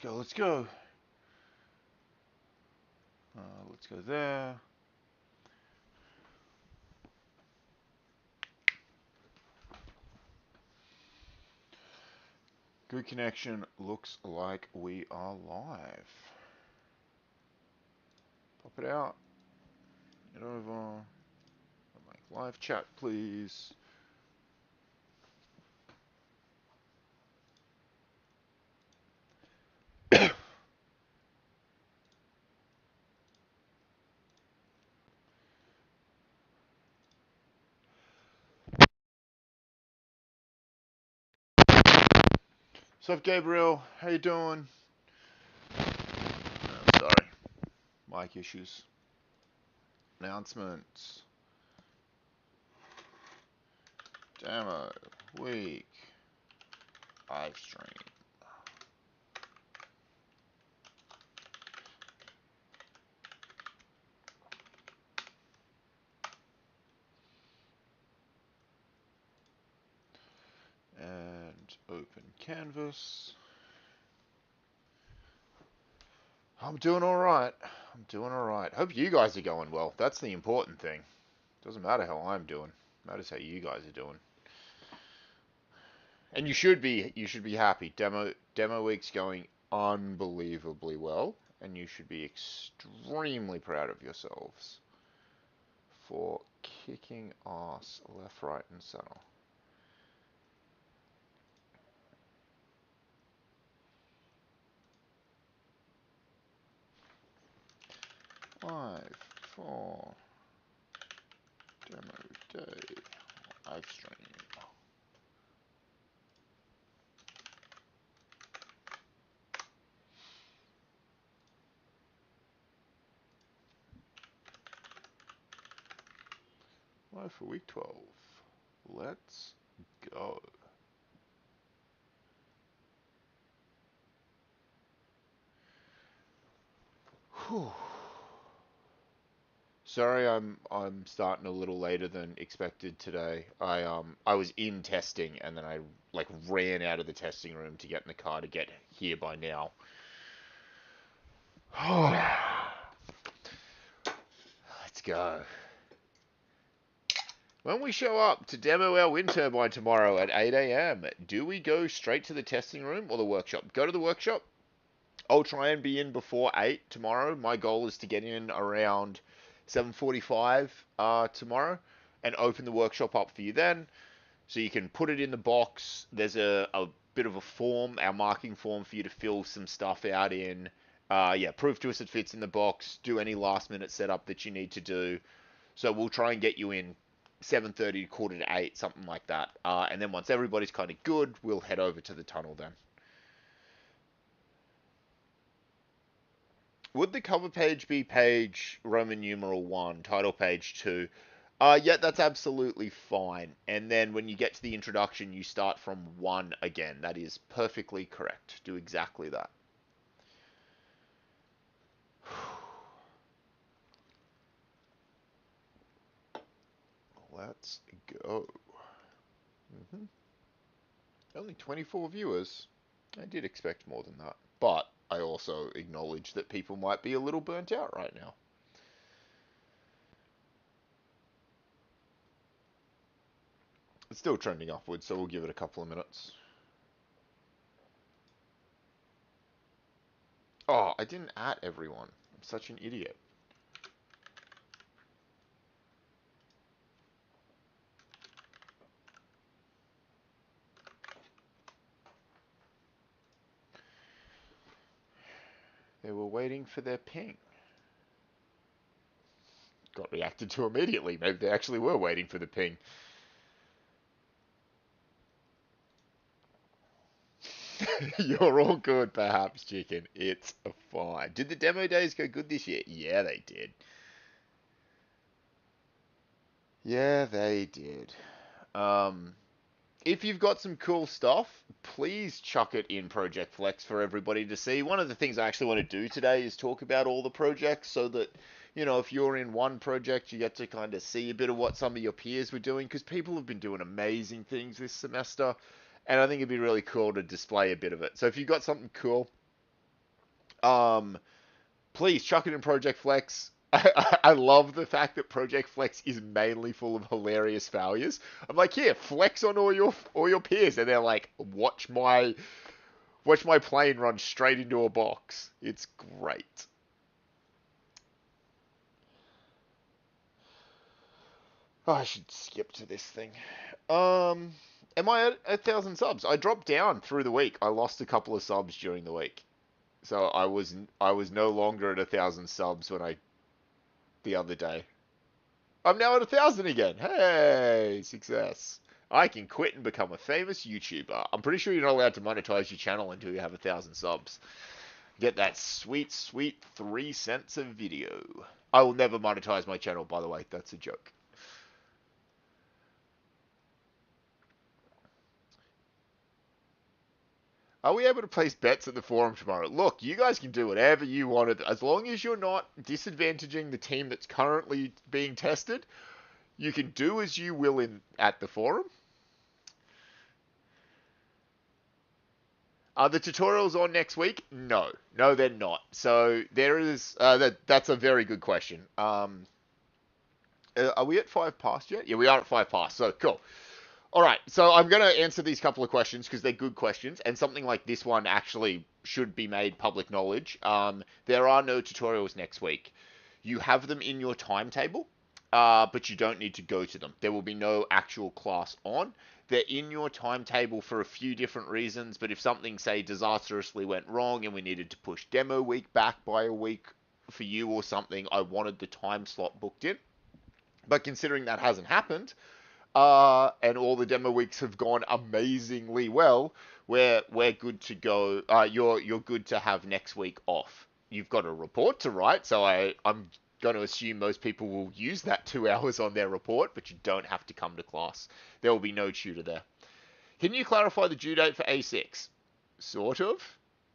Let's go, let's go. Let's go there. Good connection. Looks like we are live. Pop it out. Get over. Make live chat, please. What's up, Gabriel? How you doing? Sorry, mic issues. Announcements. Demo week. Live stream. And open canvas. I'm doing alright. I'm doing alright. Hope you guys are going well. That's the important thing. Doesn't matter how I'm doing. Matters how you guys are doing. And you should be happy. Demo week's going unbelievably well, and you should be extremely proud of yourselves for kicking ass left, right, and center. Live for demo day live stream. Live for week 12. Let's go. Whew. Sorry, I'm starting a little later than expected today. I was in testing and then I like ran out of the testing room to get in the car to get here by now. Let's go. When we show up to demo our wind turbine tomorrow at 8 a.m., do we go straight to the testing room or the workshop? Go to the workshop. I'll try and be in before 8 tomorrow. My goal is to get in around 7:45 tomorrow and open the workshop up for you then. So you can put it in the box. There's a bit of a form, our marking form for you to fill some stuff out in. Yeah, prove to us it fits in the box. Do any last minute setup that you need to do. So we'll try and get you in 7:30 quarter to 8, something like that. And then once everybody's kind of good, we'll head over to the tunnel then. Would the cover page be page Roman numeral 1, title page 2? Yeah, that's absolutely fine. And then when you get to the introduction, you start from 1 again. That is perfectly correct. Do exactly that. Let's go. Only 24 viewers. I did expect more than that. But I also acknowledge that people might be a little burnt out right now. It's still trending upwards, so we'll give it a couple of minutes. Oh, I didn't add everyone. I'm such an idiot. They were waiting for their ping. Got reacted to immediately. Maybe they actually were waiting for the ping. You're all good, perhaps, chicken. It's fine. Did the demo days go good this year? Yeah, they did. Yeah, they did. Um, if you've got some cool stuff, please chuck it in Project Flex for everybody to see. One of the things I actually want to do today is talk about all the projects so that, if you're in one project, you get to kind of see a bit of what some of your peers were doing because people have been doing amazing things this semester. And I think it'd be really cool to display a bit of it. So if you've got something cool, Please chuck it in Project Flex. I love the fact that Project Flex is mainly full of hilarious failures. I'm like, here, flex on all your peers, and they're like, watch my plane run straight into a box. It's great. Oh, I should skip to this thing. Um, am I at 1,000 subs? I dropped down through the week. I lost a couple of subs during the week, so I was no longer at 1,000 subs when I the other day. I'm now at 1,000 again. Hey, success! I can quit and become a famous YouTuber. I'm pretty sure you're not allowed to monetize your channel until you have 1,000 subs. Get that sweet, sweet 3 cents a video. I will never monetize my channel, by the way. That's a joke. Are we able to place bets at the forum tomorrow? Look, you guys can do whatever you want, as long as you're not disadvantaging the team that's currently being tested. You can do as you will at the forum. Are the tutorials on next week? No, they're not. So there is that's a very good question. Are we at 5 past yet? Yeah, we are at 5 past. So cool. All right, so I'm going to answer these couple of questions because they're good questions, and something like this one actually should be made public knowledge. There are no tutorials next week. You have them in your timetable, but you don't need to go to them. There will be no actual class on. They're in your timetable for a few different reasons, but if something, say, disastrously went wrong and we needed to push demo week back by a week for you or something, I wanted the time slot booked in. But considering that hasn't happened, and all the demo weeks have gone amazingly well, we're good to go. You're good to have next week off. You've got a report to write, so I'm going to assume most people will use that 2 hours on their report, but you don't have to come to class. There will be no tutor there. Can you clarify the due date for A6? Sort of.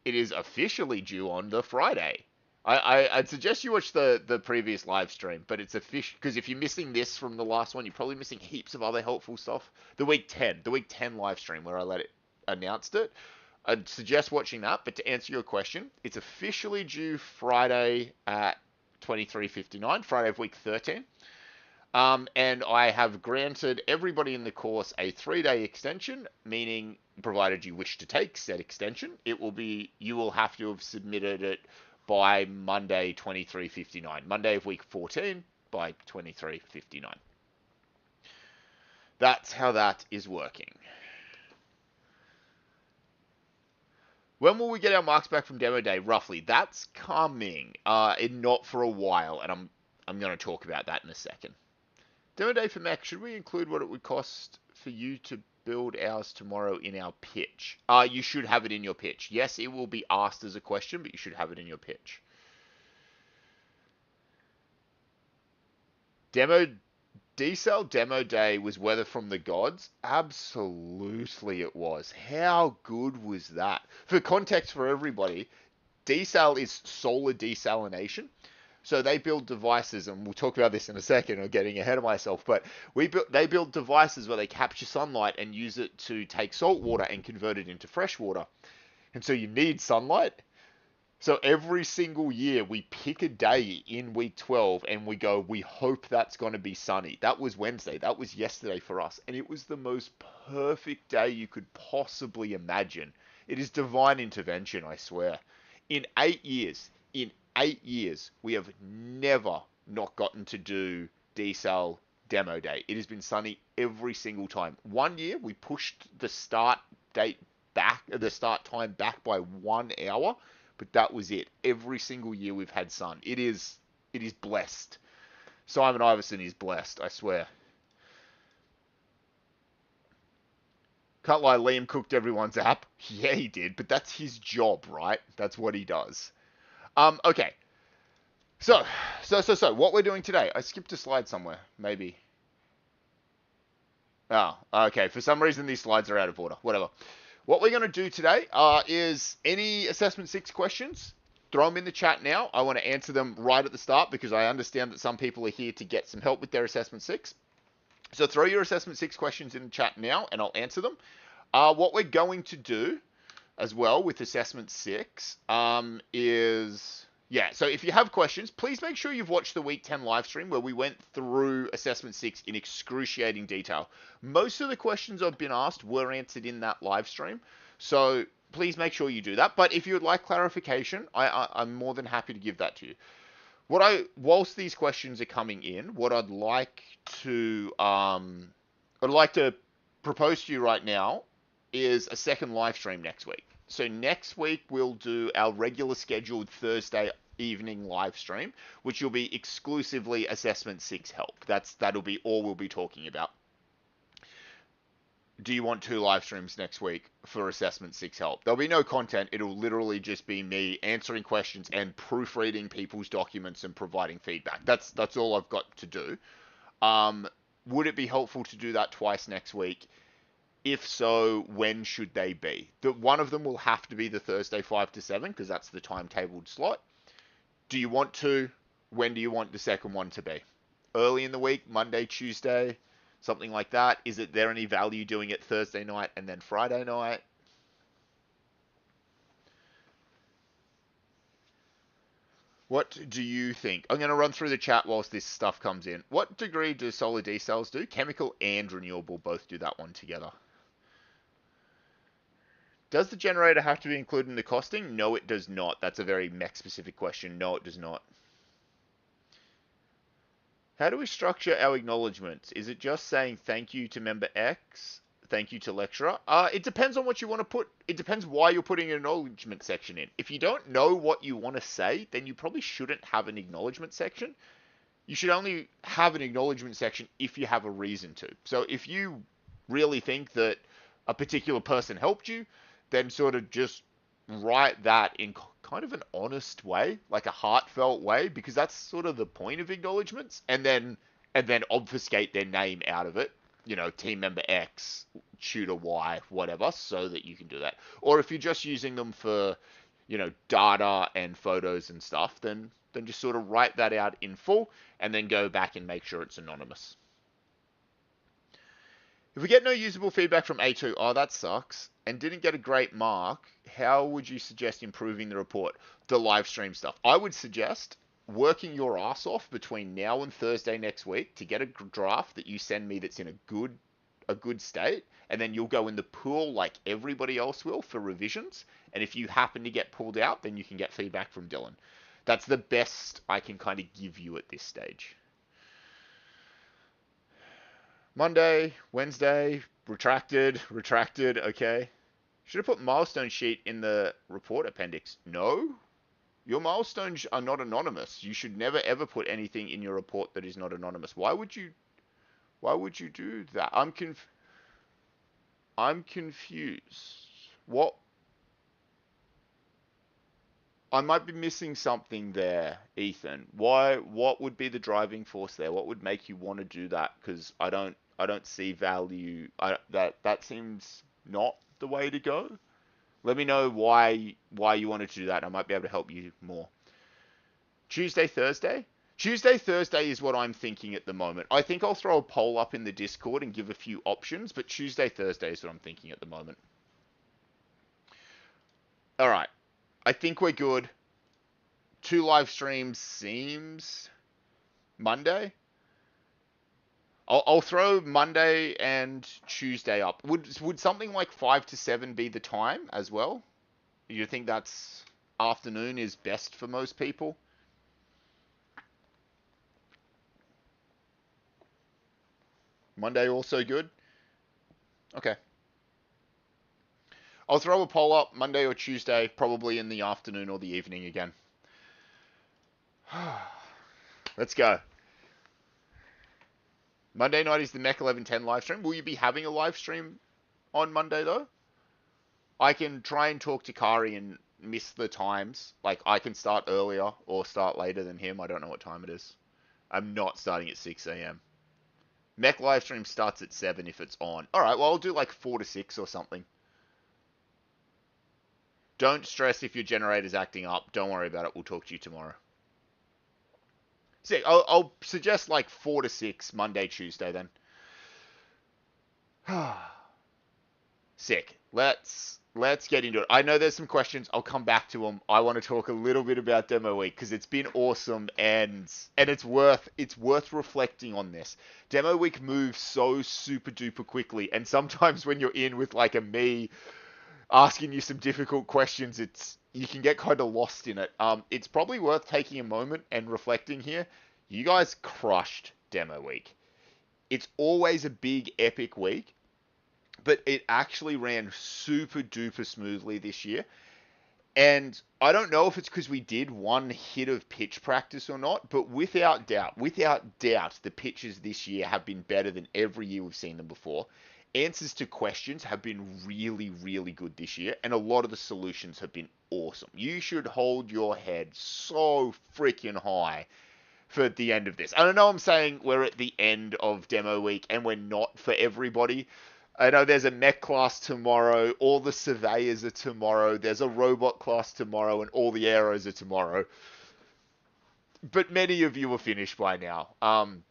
It is officially due on the Friday. I'd suggest you watch the previous live stream, but it's official because if you're missing this from the last one, you're probably missing heaps of other helpful stuff. The week 10 live stream where I announced it. I'd suggest watching that. But to answer your question, it's officially due Friday at 23:59, Friday of week 13. And I have granted everybody in the course a 3-day extension, meaning provided you wish to take said extension, you will have to have submitted it by Monday 23:59, Monday of week 14 by 23:59. That's how that is working. When will we get our marks back from demo day? Roughly, that's coming. Not for a while, and I'm going to talk about that in a second. Demo day for Mac. Should we include what it would cost for you to build ours tomorrow in our pitch? You should have it in your pitch. Yes, it will be asked as a question, but you should have it in your pitch. D-Cell demo day was weather from the gods? Absolutely it was. How good was that? For context for everybody, D-Cell is solar desalination. So they build devices, and we'll talk about this in a second. I'm getting ahead of myself, but they build devices where they capture sunlight and use it to take salt water and convert it into fresh water. And so you need sunlight. So every single year we pick a day in week 12 and we hope that's going to be sunny. That was Wednesday. That was yesterday for us. And it was the most perfect day you could possibly imagine. It is divine intervention, I swear. In 8 years, we have never not gotten to do D-Cell demo day. It has been sunny every single time. 1 year, we pushed the start time back by 1 hour, but that was it. Every single year we've had sun. It is blessed. Simon Iverson is blessed, I swear. Can't lie, Liam cooked everyone's app. Yeah, he did, but that's his job, right? That's what he does. Okay. So, what we're doing today. I skipped a slide somewhere, maybe. Oh, okay. For some reason, these slides are out of order. Whatever. What we're going to do today is any Assessment 6 questions, throw them in the chat now. I want to answer them right at the start because I understand that some people are here to get some help with their Assessment 6. So throw your Assessment 6 questions in the chat now, and I'll answer them. What we're going to do as well with assessment 6 is yeah, so if you have questions, please make sure you've watched the week 10 live stream where we went through assessment 6 in excruciating detail. Most of the questions I've been asked were answered in that live stream, so please make sure you do that. But if you would like clarification, I'm more than happy to give that to you. Whilst these questions are coming in, what I'd like to propose to you right now is a second live stream next week. So next week we'll do our regular scheduled Thursday evening live stream, which will be exclusively assessment 6 help. That'll be all we'll be talking about. Do you want 2 live streams next week for assessment 6 help? There'll be no content. It'll literally just be me answering questions and proofreading people's documents and providing feedback. That's all I've got to do. Would it be helpful to do that twice next week? If so, when should they be? One of them will have to be the Thursday 5 to 7 because that's the timetabled slot. Do you want to? When do you want the second one to be? Early in the week, Monday, Tuesday, something like that? Is there any value doing it Thursday night and then Friday night? What do you think? I'm going to run through the chat whilst this stuff comes in. What degree do solar D cells do? Chemical and renewable both do that one together. Does the generator have to be included in the costing? No, it does not. That's a very mech-specific question. No, it does not. How do we structure our acknowledgements? Is it just saying thank you to member X, thank you to lecturer? It depends on what you want to put. It depends why you're putting an acknowledgement section in. If you don't know what you want to say, then you probably shouldn't have an acknowledgement section. You should only have an acknowledgement section if you have a reason to. So if you really think that a particular person helped you, then sort of just write that in kind of an honest way, like a heartfelt way, because that's sort of the point of acknowledgements, and then obfuscate their name out of it, you know, team member X, tutor Y, whatever, so that you can do that. Or if you're just using them for, you know, data and photos and stuff, then just sort of write that out in full and then go back and make sure it's anonymous. If we get no usable feedback from A2, oh, that sucks, and didn't get a great mark, how would you suggest improving the report? The live stream stuff. I would suggest working your ass off between now and Thursday next week to get a draft that you send me that's in a good state, and then you'll go in the pool like everybody else will for revisions, and if you happen to get pulled out, then you can get feedback from Dylan. That's the best I can kind of give you at this stage. Monday, Wednesday, retracted, okay. Should have put milestone sheet in the report appendix. No, your milestones are not anonymous. You should never ever put anything in your report that is not anonymous. Why would you do that? I'm confused. What? I might be missing something there, Ethan. What would be the driving force there? What would make you want to do that? Because I don't see value. That seems not the way to go. Let me know why you wanted to do that. I might be able to help you more. Tuesday, Thursday? Tuesday, Thursday is what I'm thinking at the moment. I think I'll throw a poll up in the Discord and give a few options, but Tuesday, Thursday is what I'm thinking at the moment. All right. I think we're good. 2 live streams seems Monday. I'll throw Monday and Tuesday up. Would something like 5 to 7 be the time as well? You think that's afternoon is best for most people? Monday also good? Okay. I'll throw a poll up Monday or Tuesday, probably in the afternoon or the evening again. Let's go. Monday night is the Mech 1110 live stream. Will you be having a live stream on Monday, though? I can try and talk to Kari and miss the times. Like, I can start earlier or start later than him. I don't know what time it is. I'm not starting at 6 a.m. Mech live stream starts at 7 if it's on. Alright, well, I'll do like 4 to 6 or something. Don't stress if your generator's acting up. Don't worry about it. We'll talk to you tomorrow. Sick. I'll suggest like 4 to 6 Monday, Tuesday then. Sick. Let's let's get into it. I know there's some questions. I'll come back to them. I want to talk a little bit about demo week because it's been awesome and it's worth reflecting on this. Demo week moves so super duper quickly, and sometimes when you're in with like a me asking you some difficult questions, you can get kind of lost in it. It's probably worth taking a moment and reflecting here. You guys crushed demo week. It's always a big epic week, but it actually ran super duper smoothly this year. And I don't know if it's because we did one hit of pitch practice or not, but without doubt, the pitches this year have been better than every year we've seen them before. Answers to questions have been really, really good this year, and a lot of the solutions have been awesome. You should hold your head so freaking high for the end of this. I don't know, I'm saying we're at the end of demo week and we're not for everybody. I know there's a mech class tomorrow, all the surveyors are tomorrow, there's a robot class tomorrow, and all the arrows are tomorrow. But many of you are finished by now. And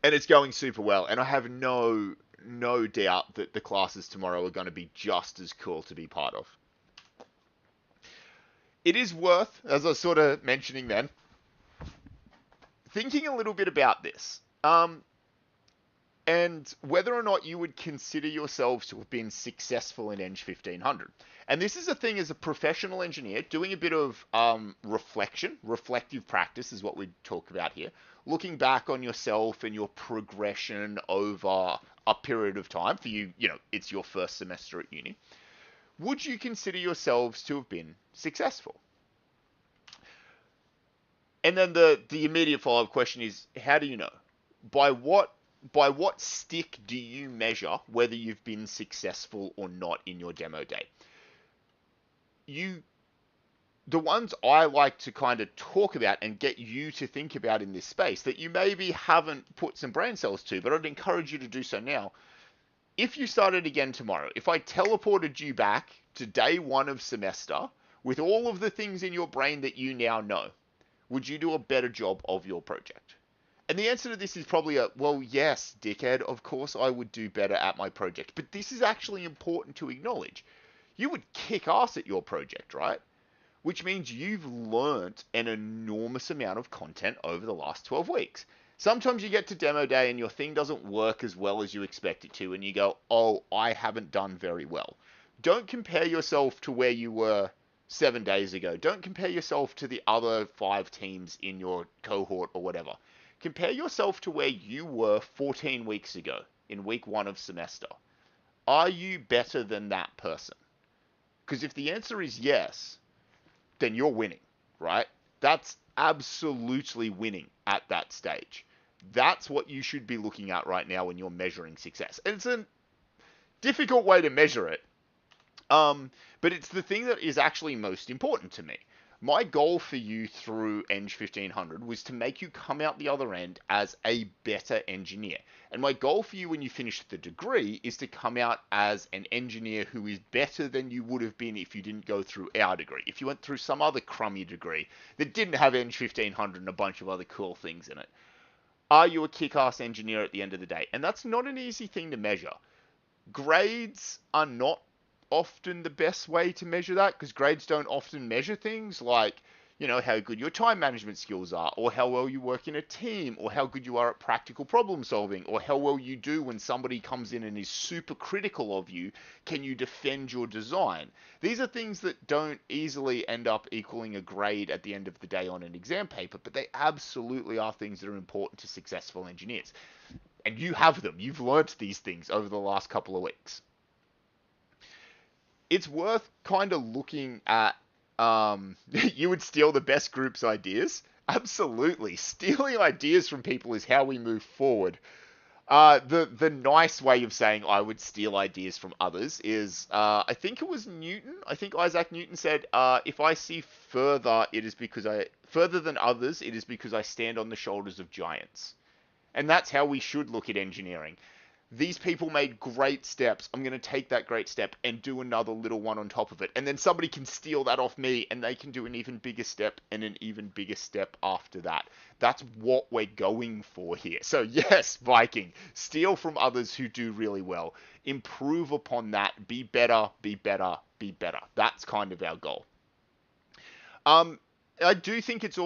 it's going super well. And I have no doubt that the classes tomorrow are going to be just as cool to be part of. It is worth, as I was sort of mentioning then, thinking a little bit about this. And whether or not you would consider yourselves to have been successful in ENGG1500. And this is a thing as a professional engineer, doing a bit of reflective practice is what we talk about here. Looking back on yourself and your progression over a period of time. For you, it's your first semester at uni. Would you consider yourselves to have been successful? And then the immediate follow-up question is, how do you know? By what stick do you measure whether you've been successful or not in your demo day? The ones I like to kind of talk about and get you to think about in this space that you maybe haven't put some brain cells to, but I'd encourage you to do so now. If you started again tomorrow, if I teleported you back to day one of semester with all of the things in your brain that you now know, would you do a better job of your project? And the answer to this is probably well, yes, dickhead, of course I would do better at my project. But this is actually important to acknowledge. You would kick ass at your project, right? Which means you've learnt an enormous amount of content over the last 12 weeks. Sometimes you get to demo day and your thing doesn't work as well as you expect it to, and you go, oh, I haven't done very well. Don't compare yourself to where you were 7 days ago. Don't compare yourself to the other 5 teams in your cohort or whatever. Compare yourself to where you were 14 weeks ago in week 1 of semester. Are you better than that person? Because if the answer is yes, then you're winning, right? That's absolutely winning at that stage. That's what you should be looking at right now when you're measuring success. And it's a difficult way to measure it, but it's the thing that is actually most important to me. My goal for you through ENGG1500 was to make you come out the other end as a better engineer. And my goal for you when you finish the degree is to come out as an engineer who is better than you would have been if you didn't go through our degree. If you went through some other crummy degree that didn't have ENGG1500 and a bunch of other cool things in it. Are you a kick-ass engineer at the end of the day? And that's not an easy thing to measure. Grades are not often the best way to measure that, because grades don't often measure things like, how good your time management skills are, or how well you work in a team, or how good you are at practical problem solving, or how well you do when somebody comes in and is super critical of you. Can you defend your design? These are things that don't easily end up equaling a grade at the end of the day on an exam paper, but they absolutely are things that are important to successful engineers. And you have them. You've learnt these things over the last couple of weeks. It's worth kind of looking at, you would steal the best group's ideas. Absolutely. Stealing ideas from people is how we move forward. The nice way of saying I would steal ideas from others is, I think it was Newton. I think Isaac Newton said, if I see further than others, it is because I stand on the shoulders of giants. And that's how we should look at engineering. these people made great steps. I'm going to take that great step and do another little one on top of it. And then somebody can steal that off me and they can do an even bigger step and an even bigger step after that. That's what we're going for here. So yes, Viking, steal from others who do really well. Improve upon that. Be better, be better, be better. That's kind of our goal. I do think it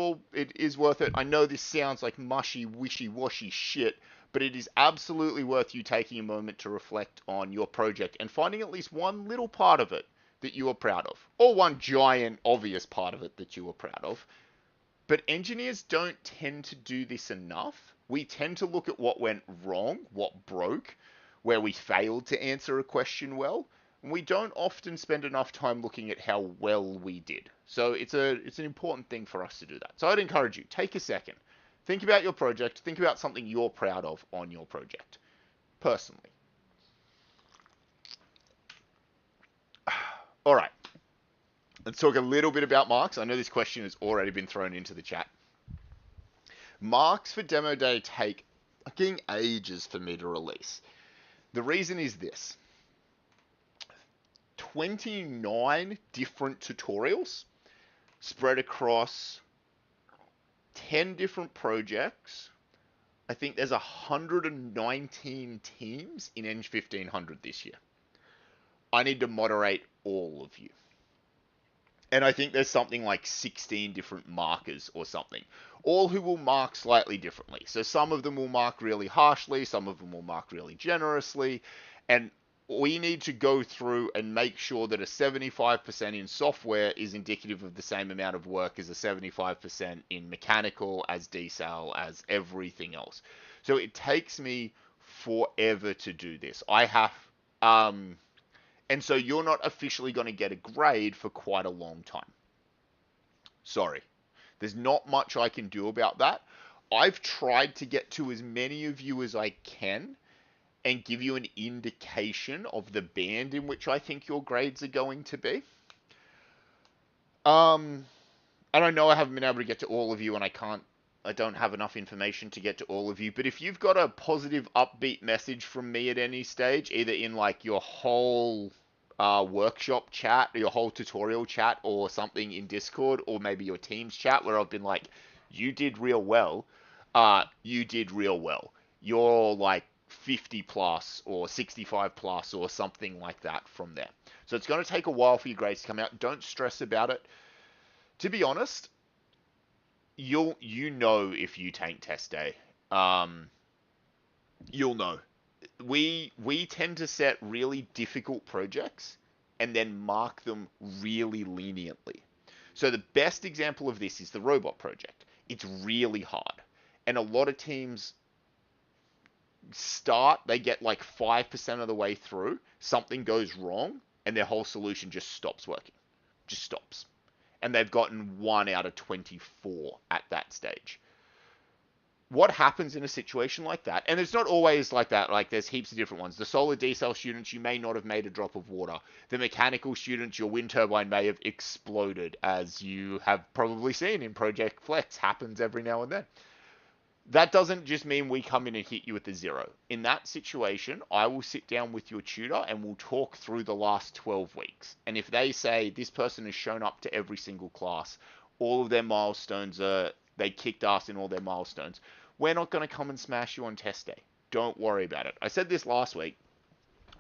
is worth it. I know this sounds like mushy, wishy-washy shit, but it is absolutely worth you taking a moment to reflect on your project and finding at least one little part of it that you are proud of, or one giant, obvious part of it that you are proud of. But engineers don't tend to do this enough. We tend to look at what went wrong, what broke, where we failed to answer a question well, and we don't often spend enough time looking at how well we did. So it's an important thing for us to do that. So I'd encourage you, take a second. Think about your project. Think about something you're proud of on your project, personally. All right. Let's talk a little bit about marks. I know this question has already been thrown into the chat. Marks for demo day take fucking ages for me to release. The reason is this. 29 different tutorials spread across 10 different projects. I think there's 119 teams in ENGG1500 this year. I need to moderate all of you. And I think there's something like 16 different markers or something, all who will mark slightly differently. So some of them will mark really harshly, some of them will mark really generously, and we need to go through and make sure that a 75% in software is indicative of the same amount of work as a 75% in mechanical, as desal, as everything else. So it takes me forever to do this. And so you're not officially going to get a grade for quite a long time. Sorry. There's not much I can do about that. I've tried to get to as many of you as I can and give you an indication of the band in which I think your grades are going to be. And I know I haven't been able to get to all of you, and I don't have enough information to get to all of you, but if you've got a positive, upbeat message from me at any stage, either in like your whole workshop chat, your whole tutorial chat, or something in Discord, or maybe your team's chat, where I've been like, you did real well, you did real well. You're like 50 plus or 65 plus or something like that from there. So it's going to take a while for your grades to come out. Don't stress about it. To be honest, you know if you tank test day. You'll know. We tend to set really difficult projects and then mark them really leniently. So the best example of this is the robot project. It's really hard. And a lot of teams they get like 5% of the way through, something goes wrong, and their whole solution just stops working. Just stops. And they've gotten 1 out of 24 at that stage. What happens in a situation like that? And it's not always like that. Like, there's heaps of different ones. The solar desal students, you may not have made a drop of water. The mechanical students, your wind turbine may have exploded, as you have probably seen in Project Flex. Happens every now and then. That doesn't just mean we come in and hit you with a 0. In that situation, I will sit down with your tutor and we'll talk through the last 12 weeks. And if they say this person has shown up to every single class, all of their milestones they kicked ass in all their milestones, we're not going to come and smash you on test day. Don't worry about it. I said this last week.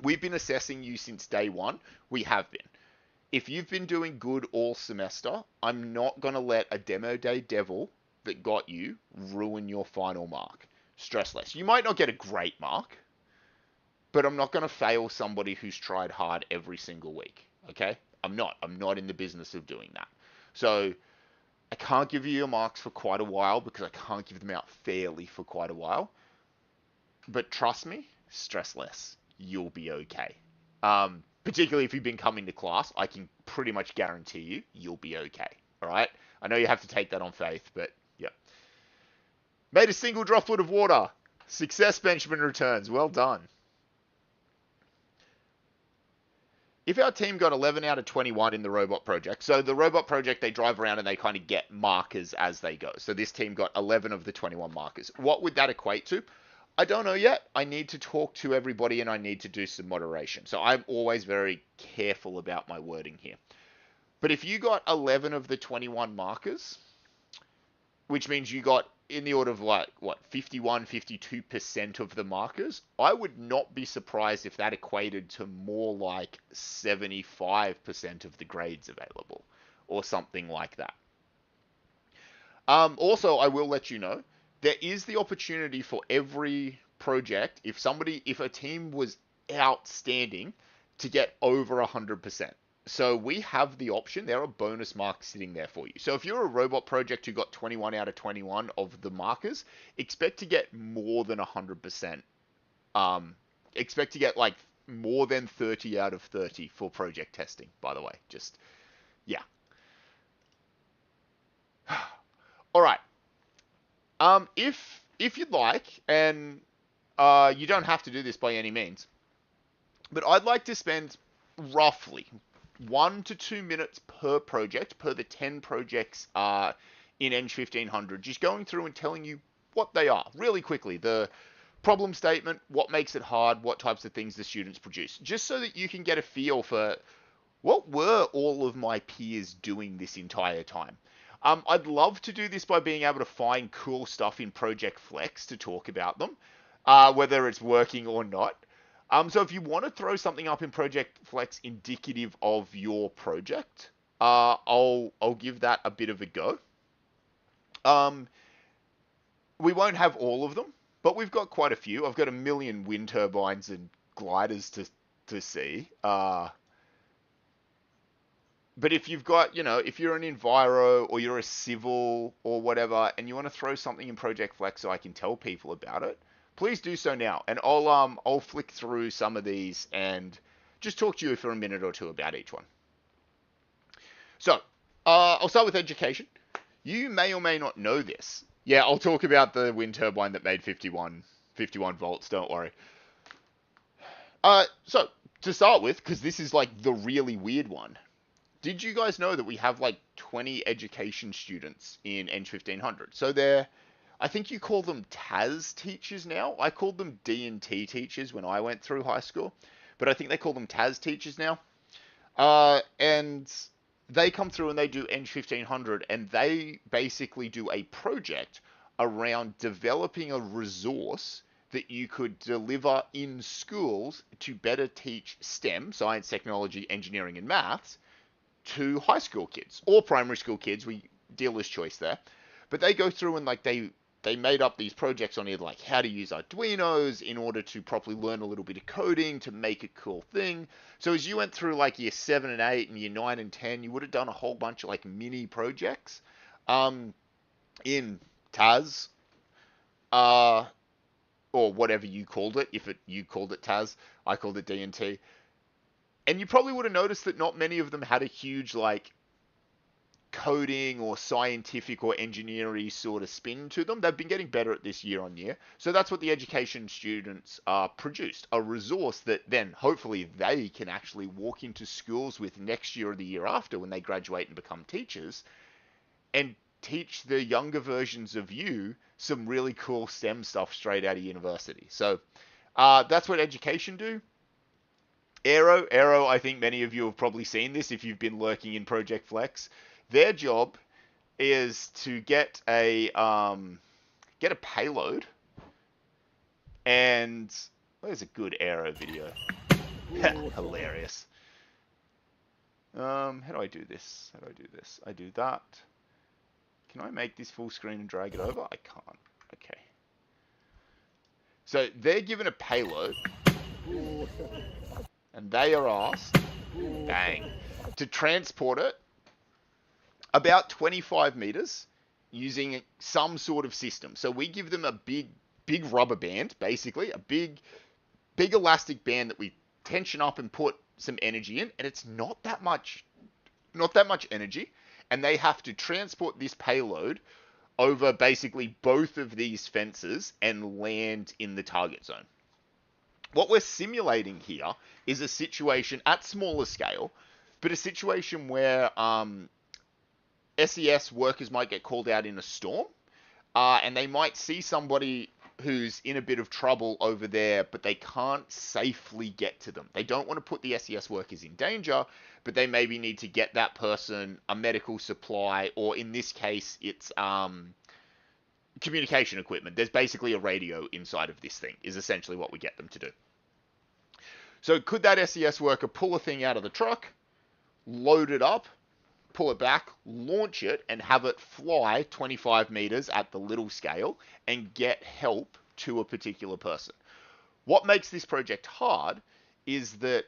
We've been assessing you since day 1. We have been. If you've been doing good all semester, I'm not going to let a demo day devil that got you ruin your final mark. Stress less. You might not get a great mark, but I'm not going to fail somebody who's tried hard every single week. Okay? I'm not in the business of doing that. So I can't give you your marks for quite a while because I can't give them out fairly for quite a while. But trust me, stress less. You'll be okay. Particularly if you've been coming to class, I can pretty much guarantee you'll be okay. All right? I know you have to take that on faith, but yeah. Made a single droplet of water. Success, Benjamin returns. Well done. If our team got 11 out of 21 in the robot project, so the robot project, they drive around and they kind of get markers as they go. So this team got 11 of the 21 markers. What would that equate to? I don't know yet. I need to talk to everybody and I need to do some moderation. So I'm always very careful about my wording here. But if you got 11 of the 21 markers, which means you got in the order of like, what, 51, 52% of the markers, I would not be surprised if that equated to more like 75% of the grades available or something like that. Also, I will let you know, there is the opportunity for every project, if a team was outstanding, to get over 100%. So we have the option. There are bonus marks sitting there for you. So if you're a robot project who got 21 out of 21 of the markers, expect to get more than 100%. Expect to get like more than 30 out of 30 for project testing, by the way. Just, yeah. All right. If you'd like, and you don't have to do this by any means, but I'd like to spend roughly 1 to 2 minutes per project, per the 10 projects in ENGG1500, just going through and telling you what they are really quickly. The problem statement, what makes it hard, what types of things the students produce, just so that you can get a feel for what were all of my peers doing this entire time. I'd love to do this by being able to find cool stuff in Project Flex to talk about them, whether it's working or not. So if you want to throw something up in Project Flex indicative of your project, I'll give that a bit of a go. We won't have all of them, but we've got quite a few. I've got a million wind turbines and gliders to see. But if you've got, if you're an enviro or you're a civil or whatever, and you want to throw something in Project Flex so I can tell people about it, please do so now. And I'll flick through some of these and just talk to you for a minute or two about each one. So, I'll start with education. You may or may not know this. Yeah, I'll talk about the wind turbine that made 51 volts, don't worry. So, to start with, because this is like the really weird one, did you guys know that we have like 20 education students in ENGG1500? So I think you call them TAS teachers now. I called them D&T teachers when I went through high school, but I think they call them TAS teachers now. And they come through and they do ENGG1500, and they basically do a project around developing a resource that you could deliver in schools to better teach STEM, science, technology, engineering, and maths, to high school kids or primary school kids. We dealer's choice there, but they go through and like they made up these projects on either like how to use Arduinos in order to properly learn a little bit of coding to make a cool thing. So as you went through like year 7 and 8 and year 9 and 10, you would have done a whole bunch of like mini projects in TAS or whatever you called it. You called it TAS, I called it D&T. And you probably would have noticed that not many of them had a huge like coding or scientific or engineering sort of spin to them. They've been getting better at this year on year. So that's what the education students produced, a resource that then hopefully they can actually walk into schools with next year or the year after when they graduate and become teachers and teach the younger versions of you some really cool STEM stuff straight out of university. So that's what education do. Aero, I think many of you have probably seen this if you've been lurking in Project Flex. Their job is to get a payload, and there's a good Aero video. Hilarious. How do I do this? I do that. Can I make this full screen and drag it over? I can't. Okay. So they're given a payload. And they are asked, bang, to transport it about 25 meters using some sort of system. So we give them a big rubber band, basically, a big elastic band that we tension up and put some energy in, and it's not that much energy, and they have to transport this payload over basically both of these fences and land in the target zone. What we're simulating here is a situation at smaller scale, but a situation where SES workers might get called out in a storm, and they might see somebody who's in a bit of trouble over there, but they can't safely get to them. They don't want to put the SES workers in danger, but they maybe need to get that person a medical supply, or in this case, it's communication equipment. There's basically a radio inside of this thing, is essentially what we get them to do. So could that SES worker pull a thing out of the truck, load it up, pull it back, launch it, and have it fly 25 meters at the little scale and get help to a particular person? What makes this project hard is that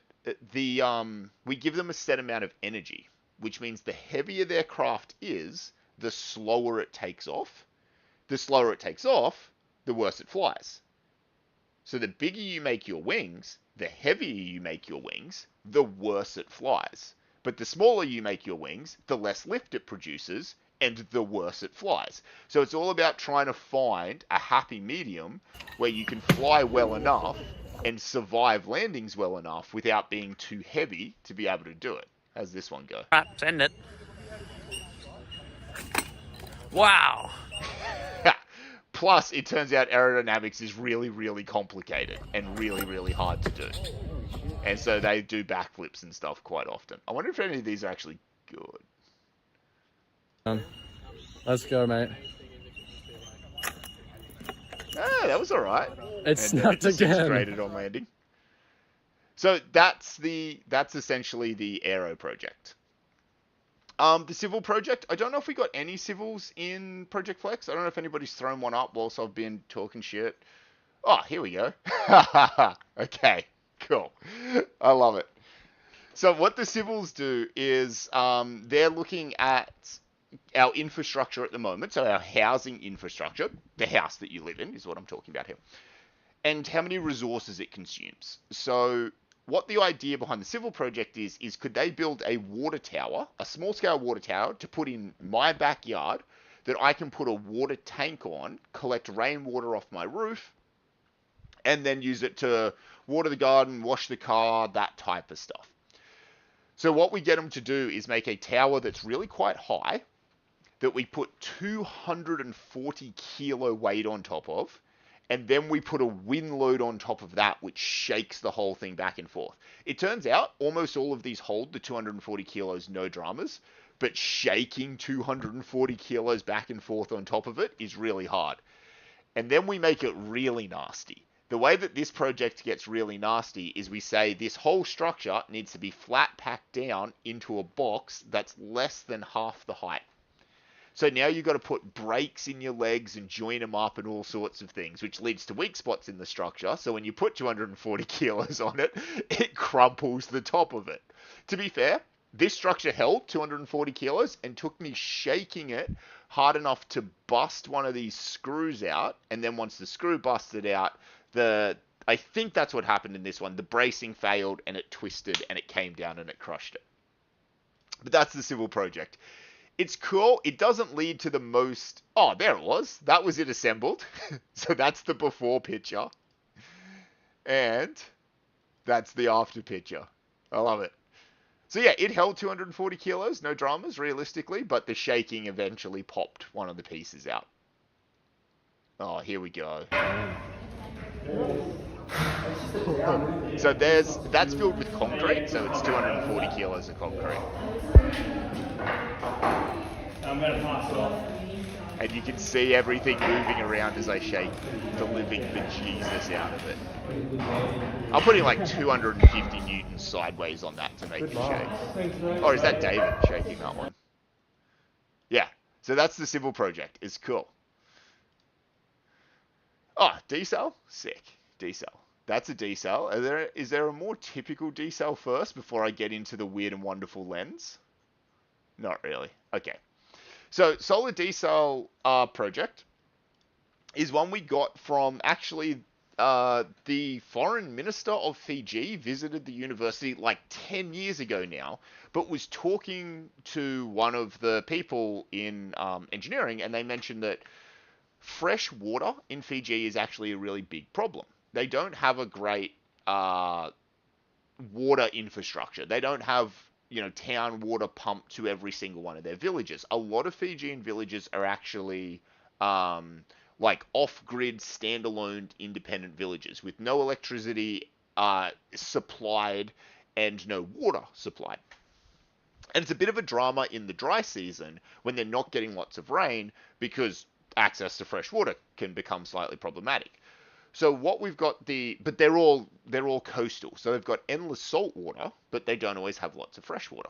we give them a set amount of energy, which means the heavier their craft is, the slower it takes off. The slower it takes off, the worse it flies. So the bigger you make your wings, the heavier you make your wings, the worse it flies. But the smaller you make your wings, the less lift it produces, and the worse it flies. So it's all about trying to find a happy medium where you can fly well enough and survive landings well enough without being too heavy to be able to do it. How's this one go? Right, send it. Wow. Plus, it turns out aerodynamics is really, really complicated and really, really hard to do. And so they do backflips and stuff quite often. I wonder if any of these are actually good. Let's go, mate. Ah, that was all right. It snapped again. Disintegrated on landing. So that's essentially the aero project. The civil project, I don't know if we got any civils in Project Flex. I don't know if anybody's thrown one up whilst I've been talking shit. Oh, here we go. Okay, cool. I love it. So what the civils do is they're looking at our infrastructure at the moment, so our housing infrastructure, the house that you live in is what I'm talking about here, and how many resources it consumes. So what the idea behind the civil project is could they build a water tower, a small scale water tower to put in my backyard that I can put a water tank on, collect rainwater off my roof, and then use it to water the garden, wash the car, that type of stuff. So what we get them to do is make a tower that's really quite high, that we put 240 kilo weight on top of, and then we put a wind load on top of that, which shakes the whole thing back and forth. It turns out almost all of these hold the 240 kilos, no dramas, but shaking 240 kilos back and forth on top of it is really hard. And then we make it really nasty. The way that this project gets really nasty is we say this whole structure needs to be flat packed down into a box that's less than half the height. So now you've got to put brakes in your legs and join them up and all sorts of things, which leads to weak spots in the structure. So when you put 240 kilos on it, it crumples the top of it. To be fair, this structure held 240 kilos and took me shaking it hard enough to bust one of these screws out. And then once the screw busted out, I think that's what happened in this one. The bracing failed and it twisted and it came down and it crushed it. But that's the civil project. It's cool. It doesn't lead to the most... Oh, there it was. That was it assembled. So that's the before picture. And that's the after picture. I love it. So yeah, it held 240 kilos, no dramas, realistically, but the shaking eventually popped one of the pieces out. Oh, here we go. So that's filled with concrete, so it's 240 kilos of concrete. I'm going to pass it off. And you can see everything moving around as I shake the living bejesus out of it. I'm putting like 250 newtons sideways on that to make it shake. Or is that David shaking that one? Yeah, so that's the civil project. It's cool. Oh, decel? Sick. Decel. That's a decel. Is there a more typical decel first before I get into the weird and wonderful lens? Not really. Okay. So solar decel project is one we got from actually the foreign minister of Fiji visited the university like 10 years ago now, but was talking to one of the people in engineering, and they mentioned that fresh water in Fiji is actually a really big problem. They don't have a great water infrastructure. They don't have town water pumped to every single one of their villages. A lot of Fijian villages are actually like off-grid, standalone, independent villages with no electricity supplied and no water supplied. And it's a bit of a drama in the dry season when they're not getting lots of rain because access to fresh water can become slightly problematic. So what we've got but they're all coastal. So they've got endless salt water, but they don't always have lots of fresh water.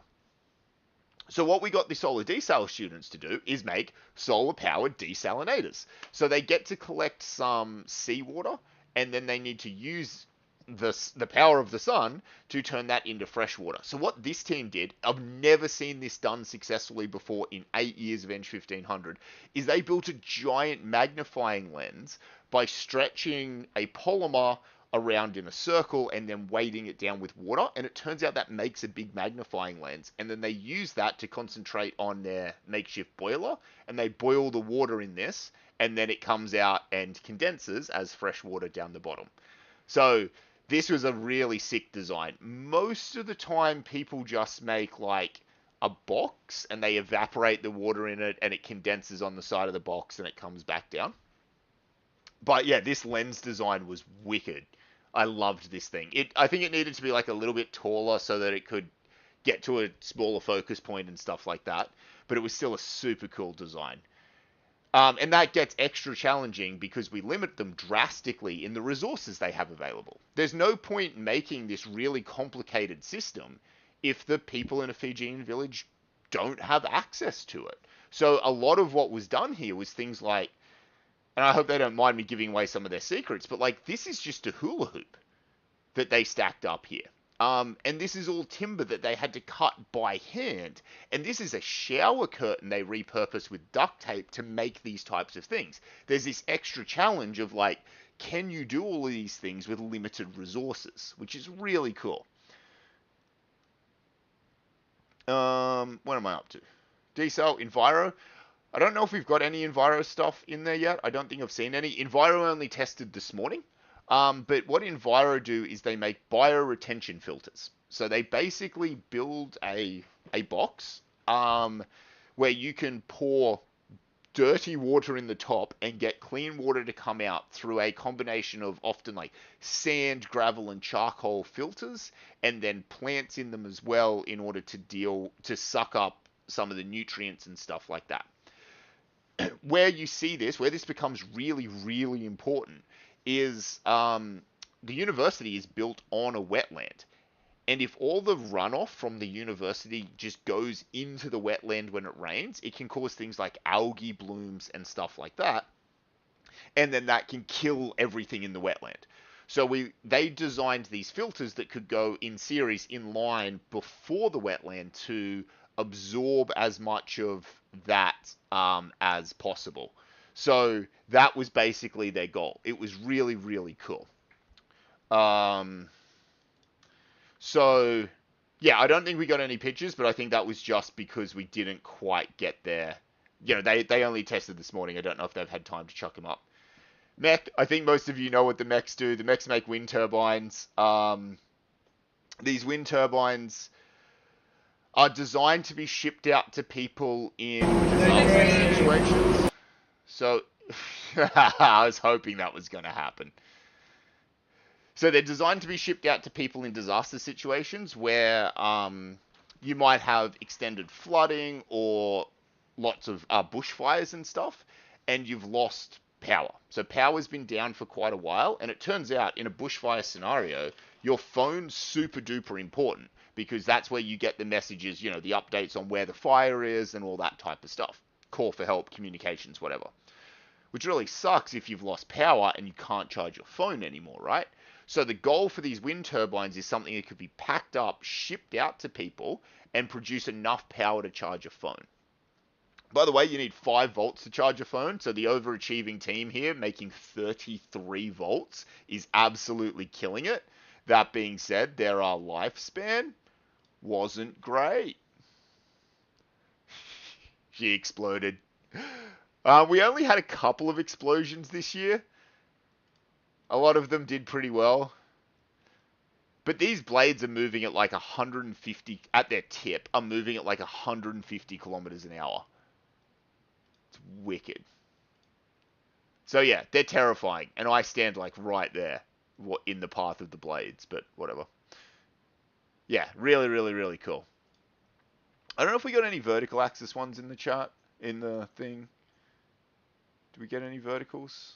So what we got the solar desal students to do is make solar powered desalinators. So they get to collect some seawater and then they need to use the power of the sun to turn that into fresh water. So what this team did, I've never seen this done successfully before in 8 years of ENGG1500, is they built a giant magnifying lens by stretching a polymer around in a circle and then weighting it down with water, and it turns out that makes a big magnifying lens, and then they use that to concentrate on their makeshift boiler, and they boil the water in this, and then it comes out and condenses as fresh water down the bottom. So this was a really sick design. Most of the time people just make like a box and they evaporate the water in it and it condenses on the side of the box and it comes back down. But yeah, this lens design was wicked. I loved this thing. I think it needed to be like a little bit taller so that it could get to a smaller focus point and stuff like that. But it was still a super cool design. And that gets extra challenging because we limit them drastically in the resources they have available. There's no point making this really complicated system if the people in a Fijian village don't have access to it. So a lot of what was done here was things like, and I hope they don't mind me giving away some of their secrets, but like this is just a hula hoop that they stacked up here. And this is all timber that they had to cut by hand. And this is a shower curtain they repurposed with duct tape to make these types of things. There's this extra challenge of like, can you do all of these things with limited resources? Which is really cool. What am I up to? Desal, Enviro. I don't know if we've got any Enviro stuff in there yet. I don't think I've seen any. Enviro only tested this morning. But what Enviro do is they make bioretention filters. So they basically build a box where you can pour dirty water in the top and get clean water to come out through a combination of often like sand, gravel, and charcoal filters, and then plants in them as well in order to suck up some of the nutrients and stuff like that. Where this becomes really, really important is the university is built on a wetland. And if all the runoff from the university just goes into the wetland when it rains, it can cause things like algae blooms and stuff like that. And then that can kill everything in the wetland. So they designed these filters that could go in series in line before the wetland to absorb as much of that as possible. So that was basically their goal. It was really, really cool. So yeah, I don't think we got any pictures, but I think that was just because we didn't quite get there. You know, they only tested this morning. I don't know if they've had time to chuck them up. Mech, I think most of you know what the mechs do. The mechs make wind turbines. These wind turbines are designed to be shipped out to people in disaster situations. So I was hoping that was going to happen. So they're designed to be shipped out to people in disaster situations where you might have extended flooding or lots of bushfires and stuff, and you've lost power. So power's been down for quite a while, and it turns out in a bushfire scenario, your phone's super duper important because that's where you get the messages, you know, the updates on where the fire is and all that type of stuff. Call for help, communications, whatever. Which really sucks if you've lost power and you can't charge your phone anymore, right? So the goal for these wind turbines is something that could be packed up, shipped out to people, and produce enough power to charge a phone. By the way, you need 5 volts to charge a phone, so the overachieving team here, making 33 volts, is absolutely killing it. That being said, their lifespan wasn't great. She exploded. We only had a couple of explosions this year. A lot of them did pretty well. But these blades are moving at like 150, at their tip, are moving at like 150 kilometers an hour. It's wicked. So yeah, they're terrifying, and I stand like right there, in the path of the blades. But whatever. Yeah, really, really, really cool. I don't know if we got any vertical axis ones in the chart, in the thing. Do we get any verticals?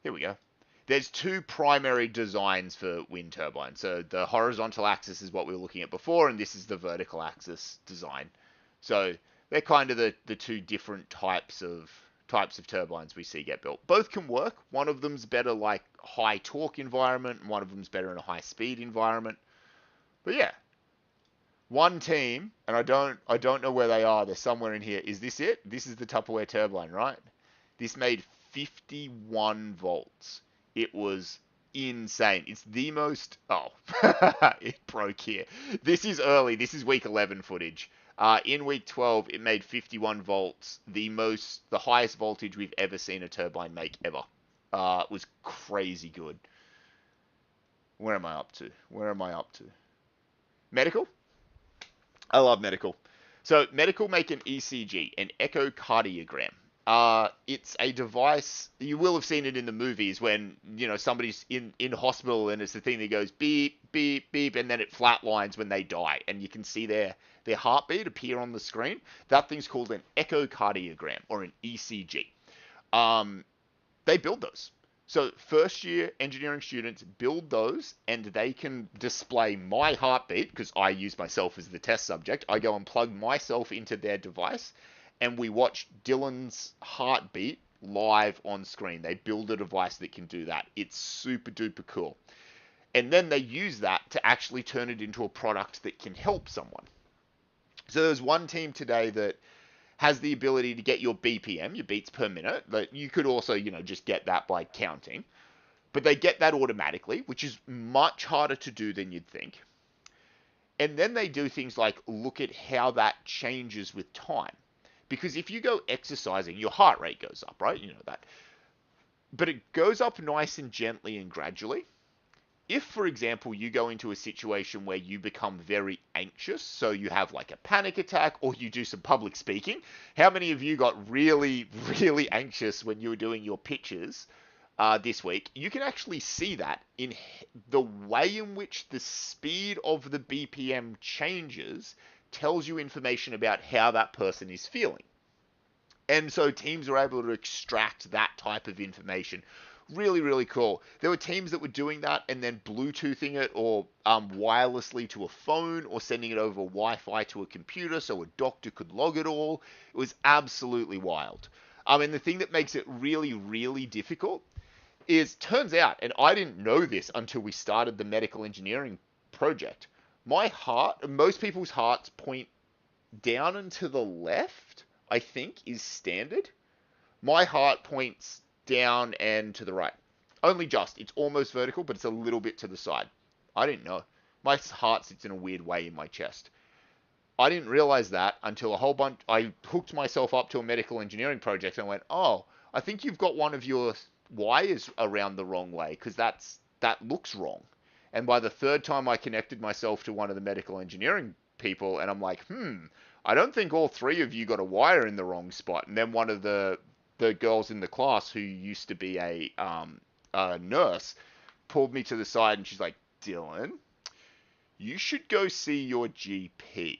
Here we go. There's two primary designs for wind turbines. So the horizontal axis is what we were looking at before, and this is the vertical axis design. So they're kind of the two different types of turbines we see get built. Both can work. One of them's better like high torque environment, and one of them's better in a high speed environment. But yeah, one team, and I don't know where they are. They're somewhere in here. Is this it? This is the Tupperware turbine, right? This made 51 volts. It was insane. It's the most. Oh, it broke here. This is early. This is week 11 footage. In week 12, it made 51 volts, the highest voltage we've ever seen a turbine make ever. It was crazy good. Where am I up to? Where am I up to? Medical? I love medical. So medical make an ECG, an echocardiogram. It's a device, you will have seen it in the movies when, somebody's in hospital and it's the thing that goes beep, beep, beep, and then it flatlines when they die. And you can see their heartbeat appear on the screen. That thing's called an echocardiogram or an ECG. They build those. So first year engineering students build those and they can display my heartbeat because I use myself as the test subject. I go and plug myself into their device and we watch Dylan's heartbeat live on screen. They build a device that can do that. It's super duper cool. And then they use that to actually turn it into a product that can help someone. So there's one team today that has the ability to get your BPM, your beats per minute. But you could also, just get that by counting. But they get that automatically, which is much harder to do than you'd think. And then they do things like look at how that changes with time. Because if you go exercising, your heart rate goes up, right? You know that. But it goes up nice and gently and gradually. If, for example, you go into a situation where you become very anxious, so you have like a panic attack or you do some public speaking, how many of you got really, really anxious when you were doing your pitches this week? You can actually see that in the way in which the speed of the BPM changes tells you information about how that person is feeling. And so teams are able to extract that type of information. Really, really cool. There were teams that were doing that and then Bluetoothing it or wirelessly to a phone or sending it over Wi-Fi to a computer so a doctor could log it all. It was absolutely wild. And the thing that makes it really, really difficult is, turns out, and I didn't know this until we started the medical engineering project, my heart, most people's hearts point down and to the left, I think, is standard. My heart points down and to the right. Only just. It's almost vertical, but it's a little bit to the side. I didn't know. My heart sits in a weird way in my chest. I didn't realize that until I hooked myself up to a medical engineering project and went, oh, I think you've got one of your wires around the wrong way because that looks wrong. And by the third time I connected myself to one of the medical engineering people and I'm like, I don't think all three of you got a wire in the wrong spot. And then one of the girls in the class who used to be a nurse pulled me to the side and she's like, Dylan, you should go see your GP.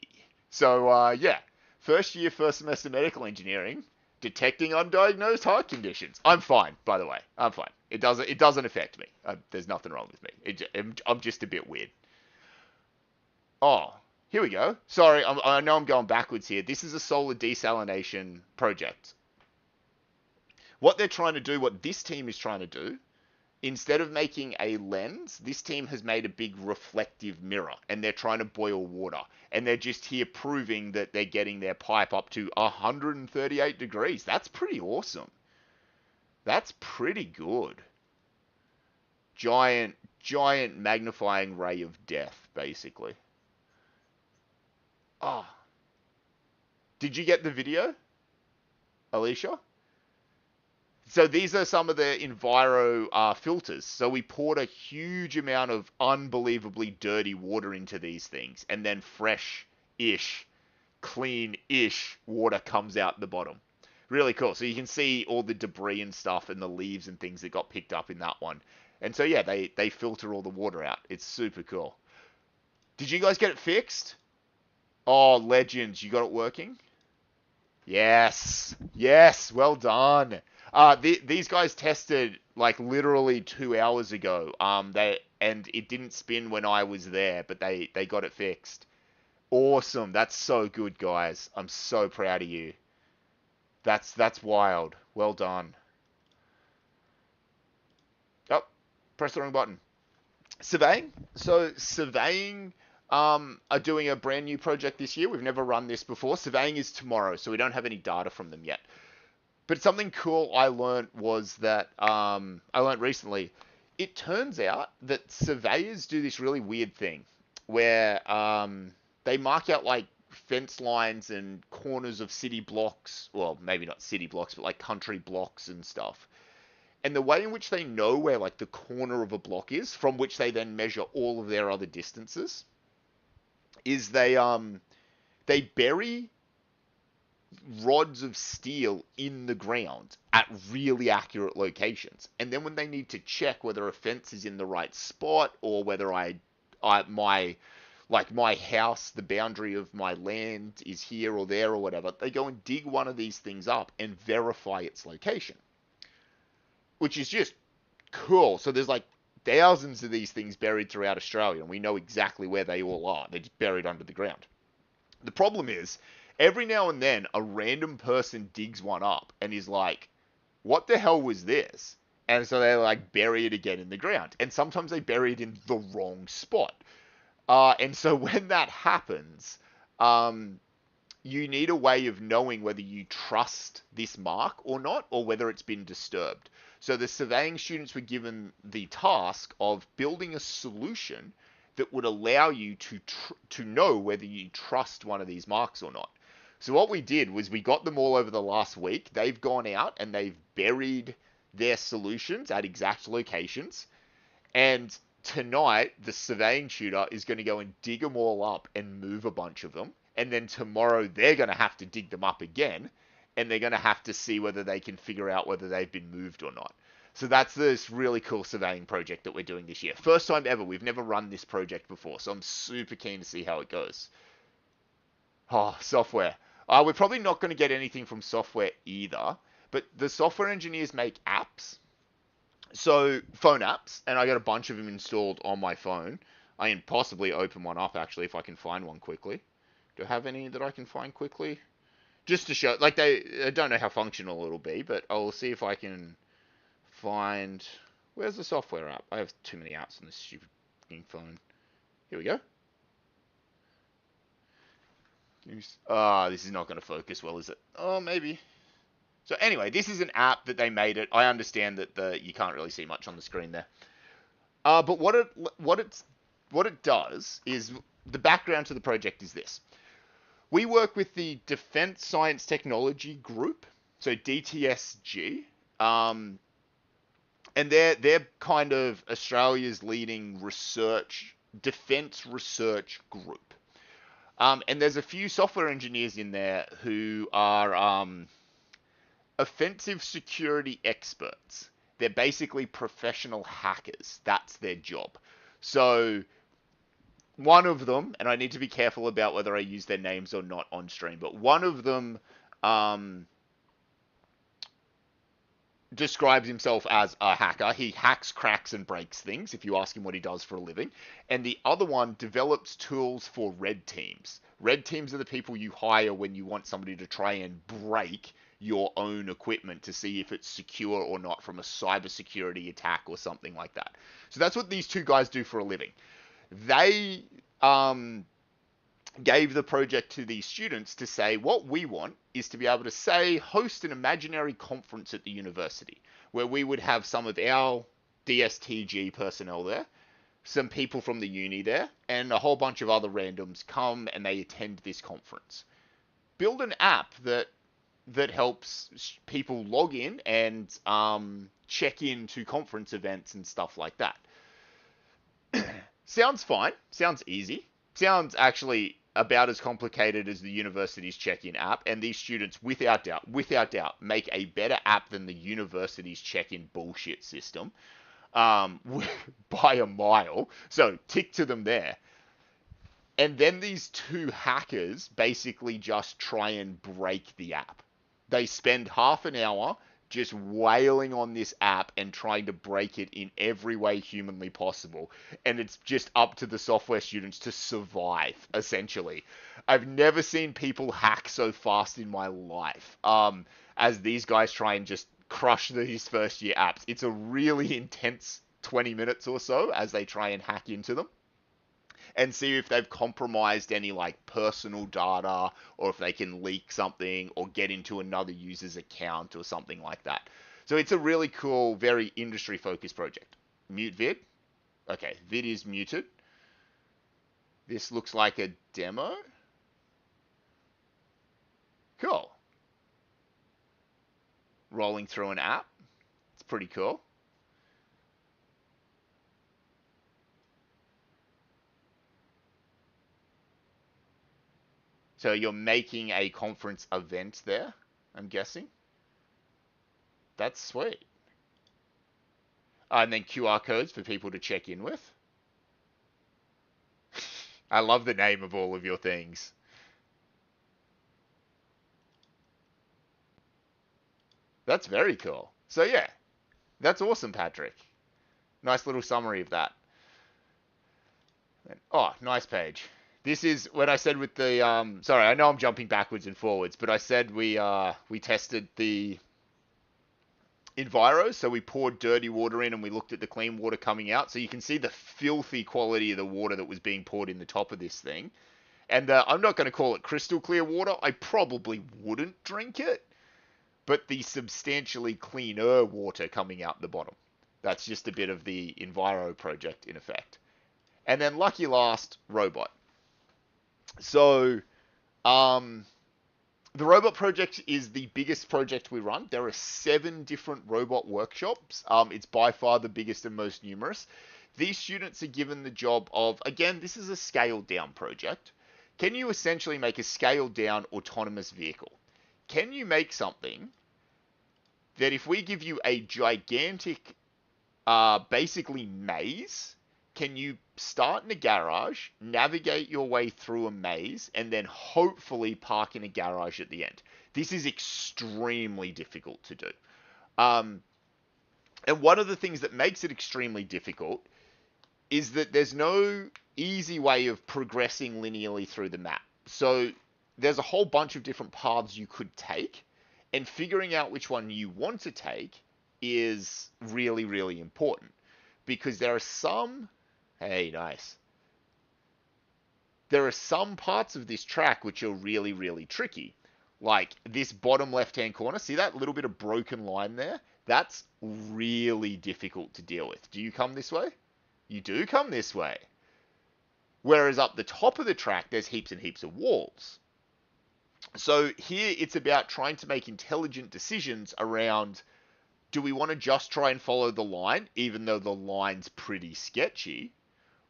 So yeah, first year, first semester medical engineering, detecting undiagnosed heart conditions. I'm fine, by the way. I'm fine. It doesn't affect me. There's nothing wrong with me. I'm just a bit weird. Oh, here we go. Sorry, I know I'm going backwards here. This is a solar desalination project. What they're trying to do, what this team is trying to do, instead of making a lens, this team has made a big reflective mirror and they're trying to boil water. And they're just here proving that they're getting their pipe up to 138 degrees. That's pretty awesome. That's pretty good. Giant magnifying ray of death, basically. Oh. Did you get the video, Alicia? So these are some of the Enviro filters. So we poured a huge amount of unbelievably dirty water into these things, and then fresh-ish, clean-ish water comes out the bottom. Really cool. So you can see all the debris and stuff and the leaves and things that got picked up in that one. And so yeah, they filter all the water out. It's super cool. Did you guys get it fixed? Oh, legends, you got it working? Yes. Yes, well done. These guys tested like literally 2 hours ago. And it didn't spin when I was there, but they got it fixed. Awesome. That's so good, guys. I'm so proud of you. That's wild. Well done. Oh, press the wrong button. Surveying. So surveying are doing a brand new project this year. We've never run this before. Surveying is tomorrow, so we don't have any data from them yet. But something cool I learned was that I learned recently. It turns out that surveyors do this really weird thing where they mark out like fence lines and corners of city blocks. Well, maybe not city blocks, but like country blocks and stuff. And the way in which they know where like the corner of a block is, from which they then measure all of their other distances, is they bury rods of steel in the ground at really accurate locations. And then when they need to check whether a fence is in the right spot or whether my my house, the boundary of my land is here or there or whatever, they go and dig one of these things up and verify its location, which is just cool. So there's like thousands of these things buried throughout Australia, and we know exactly where they all are. They're just buried under the ground. The problem is, every now and then, a random person digs one up and is like, what the hell was this? And so they like bury it again in the ground. And sometimes they bury it in the wrong spot. And so when that happens, you need a way of knowing whether you trust this mark or not, or whether it's been disturbed. So the surveying students were given the task of building a solution that would allow you to know whether you trust one of these marks or not. So what we did was we got them all over the last week. They've gone out and they've buried their solutions at exact locations. And tonight, the surveying tutor is going to go and dig them all up and move a bunch of them. And then tomorrow, they're going to have to dig them up again. And they're going to have to see whether they can figure out whether they've been moved or not. So that's this really cool surveying project that we're doing this year. First time ever. We've never run this project before. So I'm super keen to see how it goes. Oh, software. We're probably not going to get anything from software either. But the software engineers make apps. So phone apps. And I got a bunch of them installed on my phone. I can possibly open one up, actually, if I can find one quickly. Do I have any that I can find quickly? Just to show, like, I don't know how functional it'll be, but I'll see if I can find, where's the software app? I have too many apps on this stupid phone. Here we go. This is not going to focus well, is it? Oh, maybe. So anyway, this is an app that they made it. I understand that you can't really see much on the screen there. But what it does is, the background to the project is this. We work with the Defense Science Technology Group, so DTSG, and they're kind of Australia's leading defense research group. And there's a few software engineers in there who are offensive security experts. They're basically professional hackers. That's their job. So one of them, and I need to be careful about whether I use their names or not on stream, but one of them describes himself as a hacker. He hacks, cracks, and breaks things, if you ask him what he does for a living. And the other one develops tools for red teams. Red teams are the people you hire when you want somebody to try and break your own equipment to see if it's secure or not from a cybersecurity attack or something like that. So that's what these two guys do for a living. They gave the project to these students to say, what we want is to be able to, say, host an imaginary conference at the university where we would have some of our DSTG personnel there, some people from the uni there, and a whole bunch of other randoms come and they attend this conference. Build an app that helps people log in and check into conference events and stuff like that. Sounds fine. Sounds easy. Sounds actually about as complicated as the university's check-in app, and these students, without doubt, make a better app than the university's check-in bullshit system, by a mile. So tick to them there. And then these two hackers basically just try and break the app. They spend half an hour just wailing on this app and trying to break it in every way humanly possible. And it's just up to the software students to survive, essentially. I've never seen people hack so fast in my life, as these guys try and just crush these first year apps. It's a really intense 20 minutes or so as they try and hack into them and see if they've compromised any like personal data, or if they can leak something or get into another user's account or something like that. So it's a really cool, very industry focused project. Mute vid. Okay, vid is muted. This looks like a demo. Cool. Rolling through an app. It's pretty cool. So you're making a conference event there, I'm guessing. That's sweet. And then QR codes for people to check in with. I love the name of all of your things. That's very cool. So yeah, that's awesome, Patrick. Nice little summary of that. Oh, nice page. This is when I said with the sorry, I know I'm jumping backwards and forwards, but I said we tested the Enviro, so we poured dirty water in and we looked at the clean water coming out, so you can see the filthy quality of the water that was being poured in the top of this thing. And I'm not going to call it crystal clear water. I probably wouldn't drink it, but the substantially cleaner water coming out the bottom. That's just a bit of the Enviro project in effect. And then lucky last, robot. So, the robot project is the biggest project we run. There are 7 different robot workshops. It's by far the biggest and most numerous. These students are given the job of, again, this is a scaled down project. Can you essentially make a scaled down autonomous vehicle? Can you make something that if we give you a gigantic, basically maze, can you start in a garage, navigate your way through a maze, and then hopefully park in a garage at the end? This is extremely difficult to do. And one of the things that makes it extremely difficult is that there's no easy way of progressing linearly through the map. So there's a whole bunch of different paths you could take, and figuring out which one you want to take is really, really important. Because there are some... Hey, nice. There are some parts of this track which are really, really tricky. Like this bottom left-hand corner. See that little bit of broken line there? That's really difficult to deal with. Do you come this way? You do come this way. Whereas up the top of the track, there's heaps and heaps of walls. So here it's about trying to make intelligent decisions around, do we want to just try and follow the line, even though the line's pretty sketchy?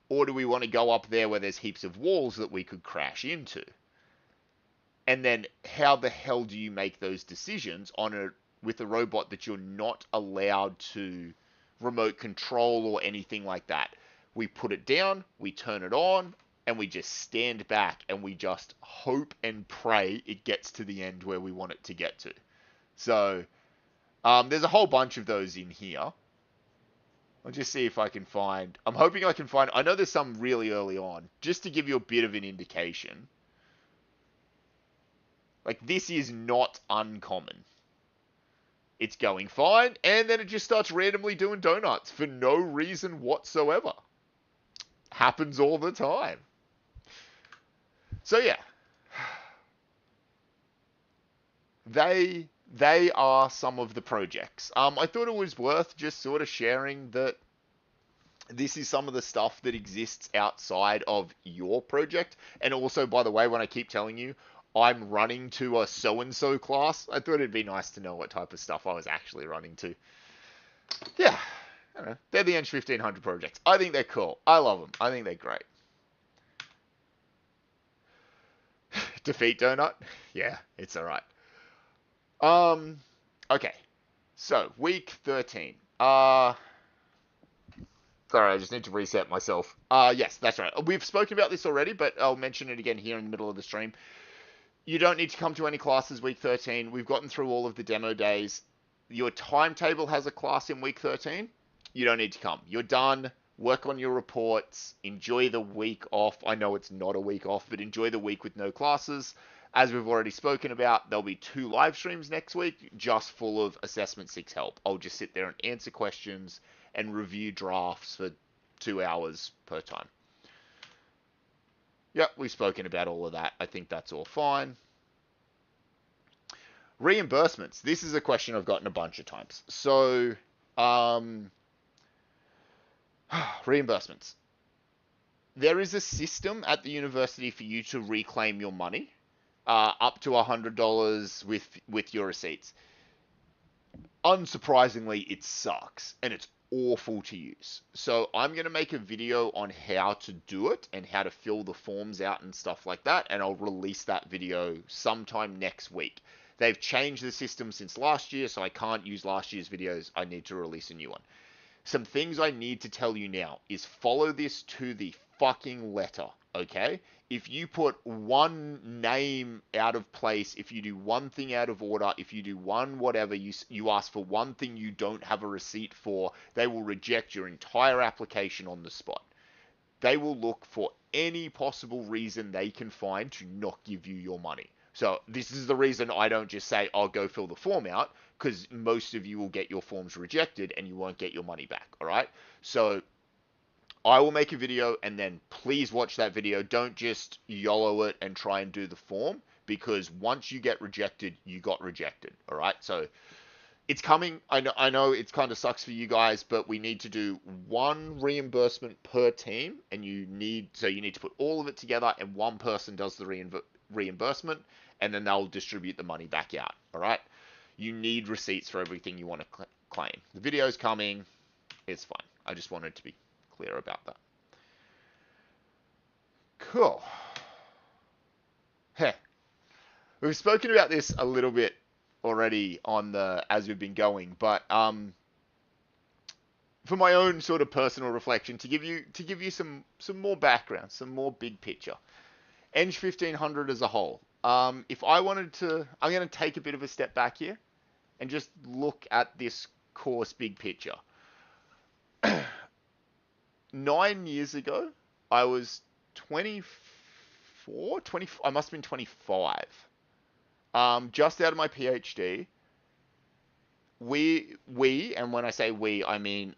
Or do we want to go up there where there's heaps of walls that we could crash into? And then how the hell do you make those decisions with a robot that you're not allowed to remote control or anything like that? We put it down, we turn it on, and we just stand back and we just hope and pray it gets to the end where we want it to get to. So there's a whole bunch of those in here. I'll just see if I can find... I'm hoping I can find... I know there's some really early on, just to give you a bit of an indication. Like, this is not uncommon. It's going fine, and then it just starts randomly doing donuts for no reason whatsoever. Happens all the time. So, yeah. They are some of the projects. I thought it was worth just sort of sharing that this is some of the stuff that exists outside of your project. And also, by the way, when I keep telling you I'm running to a so-and-so class, I thought it'd be nice to know what type of stuff I was actually running to. Yeah, I don't know. They're the ENGG1500 projects. I think they're cool. I love them. I think they're great. Defeat donut? Yeah, it's alright. Okay. So, week 13. Sorry, I just need to reset myself. Yes, that's right. We've spoken about this already, but I'll mention it again here in the middle of the stream. You don't need to come to any classes week 13. We've gotten through all of the demo days. Your timetable has a class in week 13. You don't need to come. You're done. Work on your reports. Enjoy the week off. I know it's not a week off, but enjoy the week with no classes. As we've already spoken about, there'll be 2 live streams next week, just full of Assessment 6 help. I'll just sit there and answer questions and review drafts for 2 hours per time. Yep, we've spoken about all of that. I think that's all fine. Reimbursements. This is a question I've gotten a bunch of times. So, reimbursements. There is a system at the university for you to reclaim your money, up to $100 with your receipts. Unsurprisingly, it sucks, and it's awful to use. So I'm going to make a video on how to do it and how to fill the forms out and stuff like that, and I'll release that video sometime next week. They've changed the system since last year, so I can't use last year's videos. I need to release a new one. Some things I need to tell you now is follow this to the fucking letter, okay? If you put one name out of place, if you do one thing out of order, if you do one whatever, you ask for one thing you don't have a receipt for, they will reject your entire application on the spot. They will look for any possible reason they can find to not give you your money. So this is the reason I don't just say, I'll go fill the form out, because most of you will get your forms rejected and you won't get your money back, all right? So I will make a video, and then please watch that video. Don't just YOLO it and try and do the form, because once you get rejected, you got rejected, all right? So it's coming. I know it kind of sucks for you guys, but we need to do one reimbursement per team, and you need to put all of it together, and one person does the reimbursement, and then they'll distribute the money back out, all right? You need receipts for everything you want to claim. The video's coming. It's fine. I just wanted to be clear about that. Cool. Heh. We've spoken about this a little bit already as we've been going, but for my own sort of personal reflection, to give you some more background, some more big picture. ENGG1500 as a whole. If I wanted to, I'm going to take a bit of a step back here and just look at this course big picture. 9 years ago, I was 24, I must have been 25. Just out of my PhD. We, and when I say we, I mean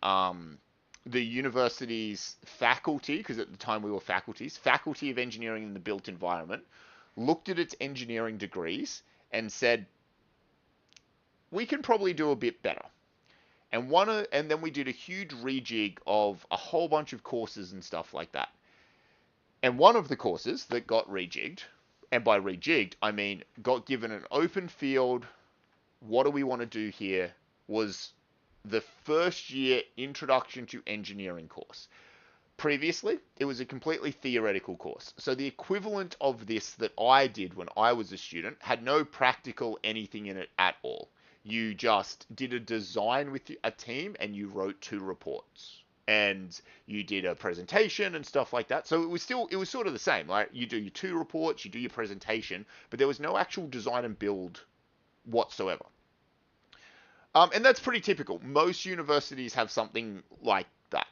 the university's faculty, because at the time we were Faculty of Engineering in the Built Environment, looked at its engineering degrees and said, we can probably do a bit better. And then we did a huge rejig of a whole bunch of courses and stuff like that. And one of the courses that got rejigged, and by rejigged, I mean got given an open field, what do we want to do here, was the first year Introduction to Engineering course. Previously, it was a completely theoretical course. So the equivalent of this that I did when I was a student had no practical anything in it at all. You just did a design with a team and you wrote 2 reports. And you did a presentation and stuff like that. So it was sort of the same, right? You do your 2 reports, you do your presentation, but there was no actual design and build whatsoever. And that's pretty typical. Most universities have something like that.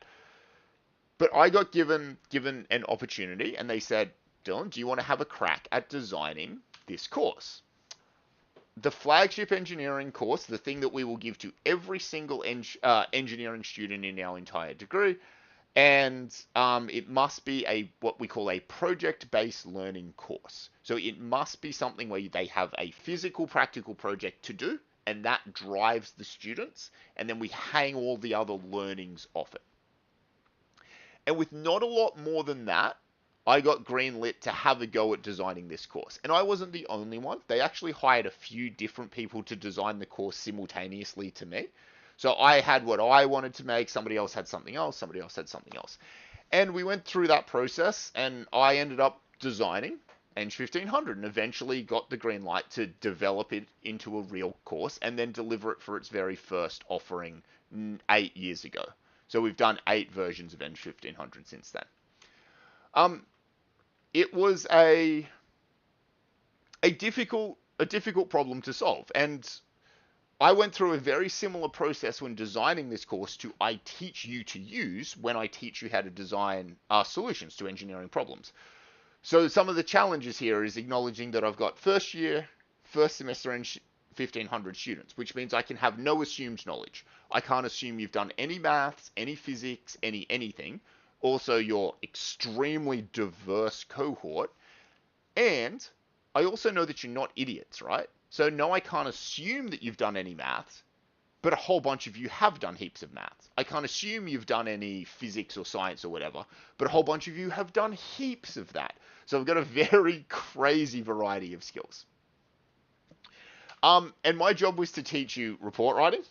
But I got given an opportunity, and they said, Dylan, do you want to have a crack at designing this course? The flagship engineering course, the thing that we will give to every single engineering student in our entire degree, and it must be what we call a project-based learning course. So it must be something where they have a physical, practical project to do, and that drives the students, and then we hang all the other learnings off it. And with not a lot more than that, I got greenlit to have a go at designing this course. And I wasn't the only one. They actually hired a few different people to design the course simultaneously to me. So I had what I wanted to make, somebody else had something else, somebody else had something else. And we went through that process, and I ended up designing ENGG1500 and eventually got the green light to develop it into a real course and then deliver it for its very first offering 8 years ago. So we've done 8 versions of ENGG1500 since then. It was a difficult problem to solve, and I went through a very similar process when designing this course to I teach you to use when I teach you how to design solutions to engineering problems. So some of the challenges here is acknowledging that I've got first semester Eng 1500 students, which means I can have no assumed knowledge. I can't assume you've done any maths, any physics, anything. Also, your extremely diverse cohort. And I also know that you're not idiots, right? So no, I can't assume that you've done any maths, but a whole bunch of you have done heaps of maths. I can't assume you've done any physics or science or whatever, but a whole bunch of you have done heaps of that. So I've got a very crazy variety of skills. And my job was to teach you report writing,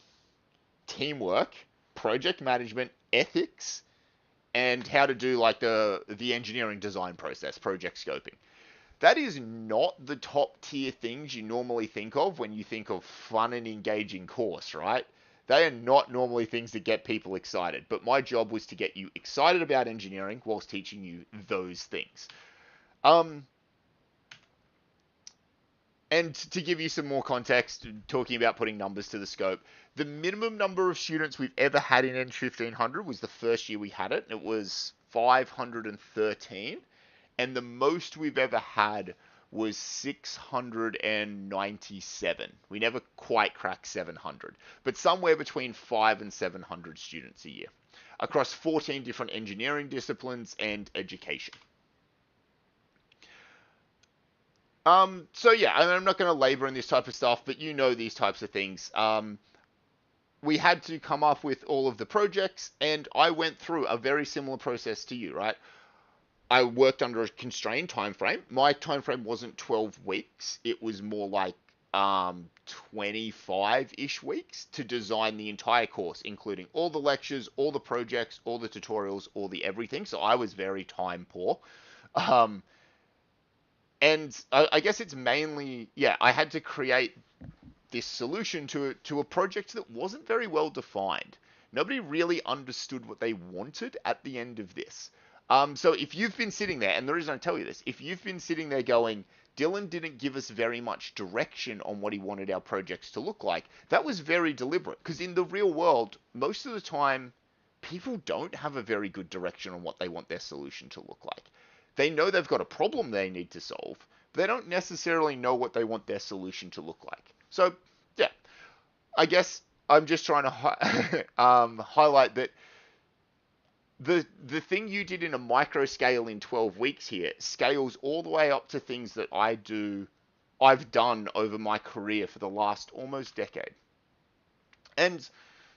teamwork, project management, ethics, and how to do like the engineering design process, project scoping. That is not the top tier things you normally think of when you think of fun and engaging course, right? They are not normally things that get people excited, but my job was to get you excited about engineering whilst teaching you those things. And to give you some more context, talking about putting numbers to the scope, the minimum number of students we've ever had in ENGG1500 was the first year we had it. It was 513. And the most we've ever had was 697. We never quite cracked 700, but somewhere between 500 and 700 students a year across 14 different engineering disciplines and education. So yeah, I'm not going to labor in this type of stuff, but you know these types of things. We had to come up with all of the projects, and I went through a very similar process to you, right? I worked under a constrained time frame. My time frame wasn't 12 weeks. It was more like 25-ish weeks to design the entire course, including all the lectures, all the projects, all the tutorials, all the everything. So I was very time poor. And I guess it's mainly, yeah, I had to create this solution to a project that wasn't very well defined. Nobody really understood what they wanted at the end of this. So if you've been sitting there, and the reason I tell you this, if you've been sitting there going, Dylan didn't give us very much direction on what he wanted our projects to look like, that was very deliberate. Because in the real world, most of the time, people don't have a very good direction on what they want their solution to look like. They know they've got a problem they need to solve, but they don't necessarily know what they want their solution to look like. So, yeah, I guess I'm just trying to highlight that the thing you did in a micro scale in 12 weeks here scales all the way up to things that I've done over my career for the last almost decade. And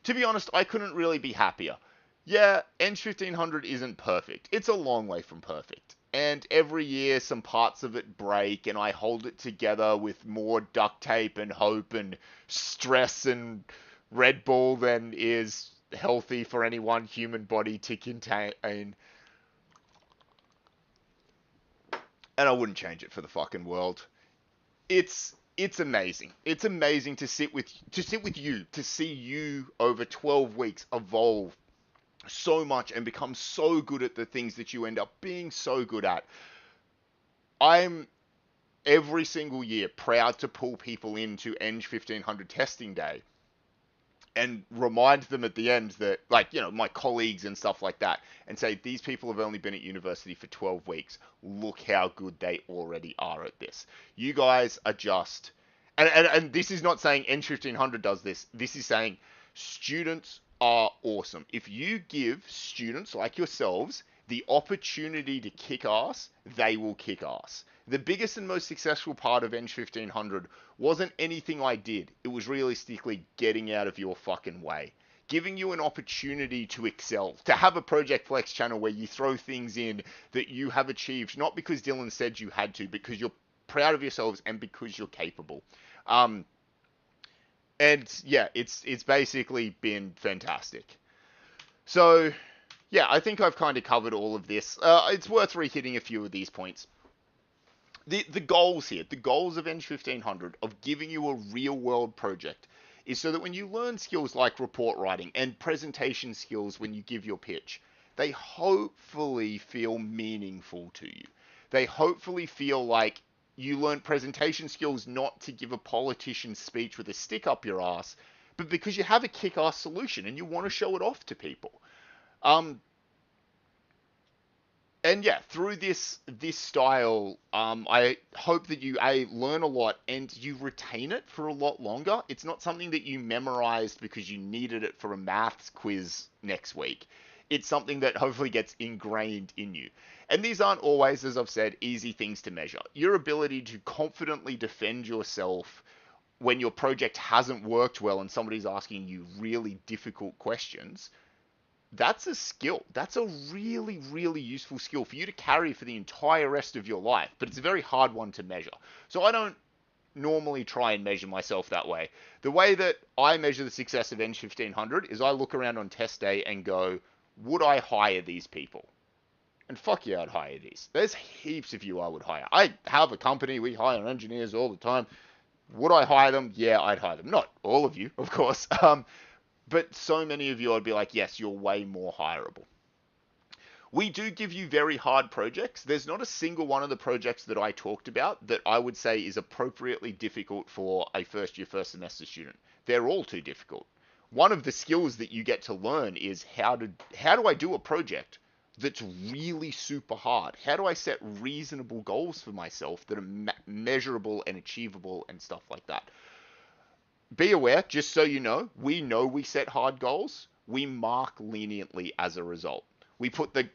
to be honest, I couldn't really be happier. Yeah, ENGG1500 isn't perfect. It's a long way from perfect. And every year some parts of it break and I hold it together with more duct tape and hope and stress and Red Bull than is healthy for any one human body to contain. And I wouldn't change it for the fucking world. It's amazing. It's amazing to sit with you, to see you over 12 weeks evolve so much and become so good at the things that you end up being so good at. I'm every single year proud to pull people into ENGG1500 testing day and remind them at the end that, like, you know, my colleagues and stuff like that, and say, these people have only been at university for 12 weeks. Look how good they already are at this. You guys are just, and this is not saying ENGG1500 does this. This is saying students are awesome. If you give students like yourselves the opportunity to kick ass, they will kick ass. The biggest and most successful part of ENGG1500 wasn't anything I did. It was realistically getting out of your fucking way. Giving you an opportunity to excel. To have a Project Flex channel where you throw things in that you have achieved, not because Dylan said you had to, because you're proud of yourselves and because you're capable. And yeah, it's basically been fantastic. So yeah, I think I've kind of covered all of this. It's worth re-hitting a few of these points. the goals here, the goals of ENGG1500 of giving you a real world project is so that when you learn skills like report writing and presentation skills when you give your pitch, they hopefully feel meaningful to you. They hopefully feel like you learn presentation skills not to give a politician's speech with a stick up your ass, but because you have a kick-ass solution and you want to show it off to people. Um, and yeah, through this style, I hope that you learn a lot and you retain it for a lot longer. It's not something that you memorized because you needed it for a maths quiz next week. It's something that hopefully gets ingrained in you. And these aren't always, as I've said, easy things to measure. Your ability to confidently defend yourself when your project hasn't worked well and somebody's asking you really difficult questions, that's a skill. That's a really, really useful skill for you to carry for the entire rest of your life, but it's a very hard one to measure. So I don't normally try and measure myself that way. The way that I measure the success of ENGG1500 is I look around on test day and go, would I hire these people? And fuck yeah, I'd hire these. There's heaps of you I would hire. I have a company, we hire engineers all the time. Would I hire them? Yeah, I'd hire them. Not all of you, of course. But so many of you, I'd be like, yes, you're way more hireable. We do give you very hard projects. There's not a single one of the projects that I talked about that I would say is appropriately difficult for a first year, first semester student. They're all too difficult. One of the skills that you get to learn is how do I do a project that's really super hard? How do I set reasonable goals for myself that are measurable and achievable and stuff like that? Be aware, just so you know we set hard goals. We mark leniently as a result. We put the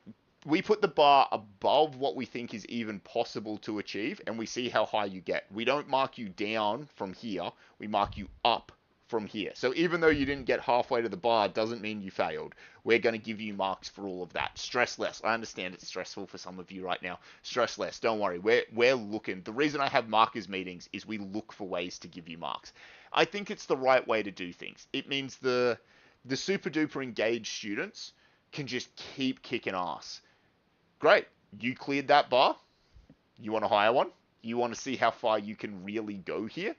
bar above what we think is even possible to achieve, and we see how high you get. We don't mark you down from here. We mark you up from here. So even though you didn't get halfway to the bar, doesn't mean you failed. We're going to give you marks for all of that. Stress less. I understand it's stressful for some of you right now. Stress less. Don't worry. We're looking. The reason I have markers meetings is we look for ways to give you marks. I think it's the right way to do things. It means the super duper engaged students can just keep kicking ass. Great. You cleared that bar. You want to hire one? You want to see how far you can really go here?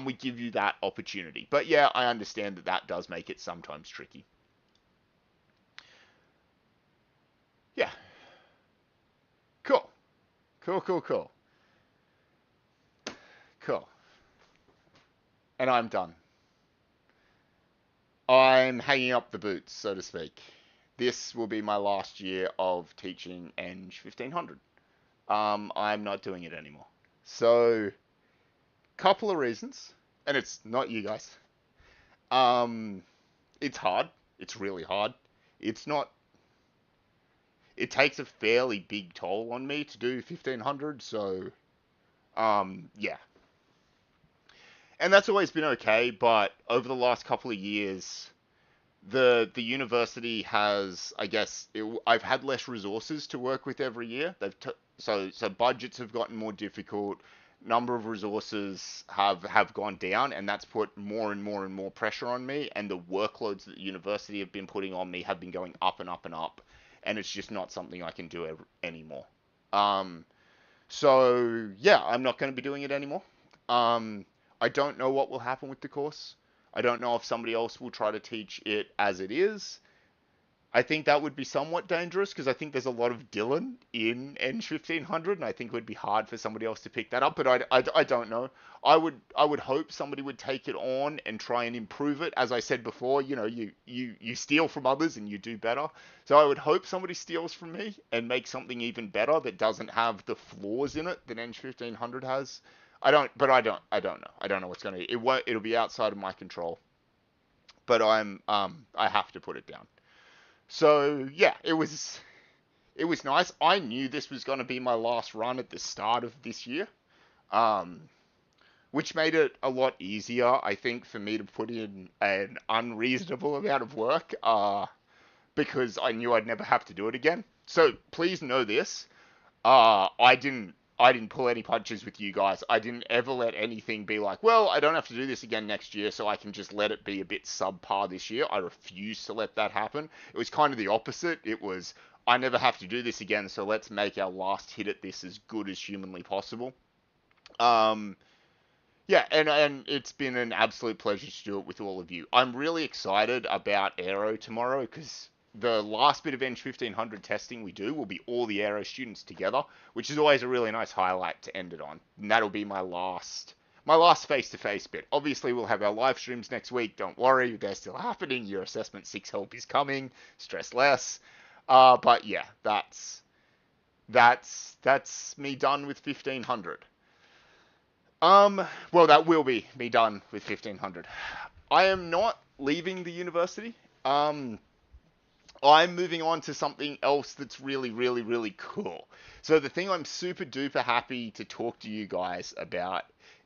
We give you that opportunity. But yeah, I understand that does make it sometimes tricky. Yeah. Cool. Cool. And I'm done. I'm hanging up the boots, so to speak. This will be my last year of teaching ENGG1500. I'm not doing it anymore. So, couple of reasons, and it's not you guys. It's hard. It's really hard. It's not. It takes a fairly big toll on me to do 1500, so, yeah. And that's always been okay, but over the last couple of years, the university has, I guess, I've had less resources to work with every year. So budgets have gotten more difficult. Number of resources have gone down, and that's put more and more pressure on me. And the workloads that the university have been putting on me have been going up and up and up, and it's just not something I can do anymore. So yeah, I'm not going to be doing it anymore. I don't know what will happen with the course. I don't know if somebody else will try to teach it as it is. I think that would be somewhat dangerous because I think there's a lot of Dylan in ENGG1500, and I think it would be hard for somebody else to pick that up. But I don't know. I would hope somebody would take it on and try and improve it. As I said before, you steal from others and you do better. So I would hope somebody steals from me and makes something even better that doesn't have the flaws in it that ENGG1500 has. I don't know. I don't know what's going to. It'll be outside of my control. But I have to put it down. So yeah, it was nice. I knew this was going to be my last run at the start of this year, which made it a lot easier, I think, for me to put in an unreasonable amount of work, because I knew I'd never have to do it again. So please know this. I didn't I didn't pull any punches with you guys. I didn't ever let anything be like, well, I don't have to do this again next year, so I can just let it be a bit subpar this year. I refused to let that happen. It was kind of the opposite. It was, I never have to do this again, so let's make our last hit at this as good as humanly possible. Um, yeah, and it's been an absolute pleasure to do it with all of you. I'm really excited about Aero tomorrow because the last bit of ENGG1500 testing we do will be all the Aero students together, which is always a really nice highlight to end it on. And that'll be my last face-to-face bit. Obviously, we'll have our live streams next week. Don't worry, they're still happening. Your Assessment 6 help is coming. Stress less. But yeah, that's me done with 1500. Well, that will be me done with 1500. I am not leaving the university. I'm moving on to something else that's really, really, really cool. So the thing I'm super duper happy to talk to you guys about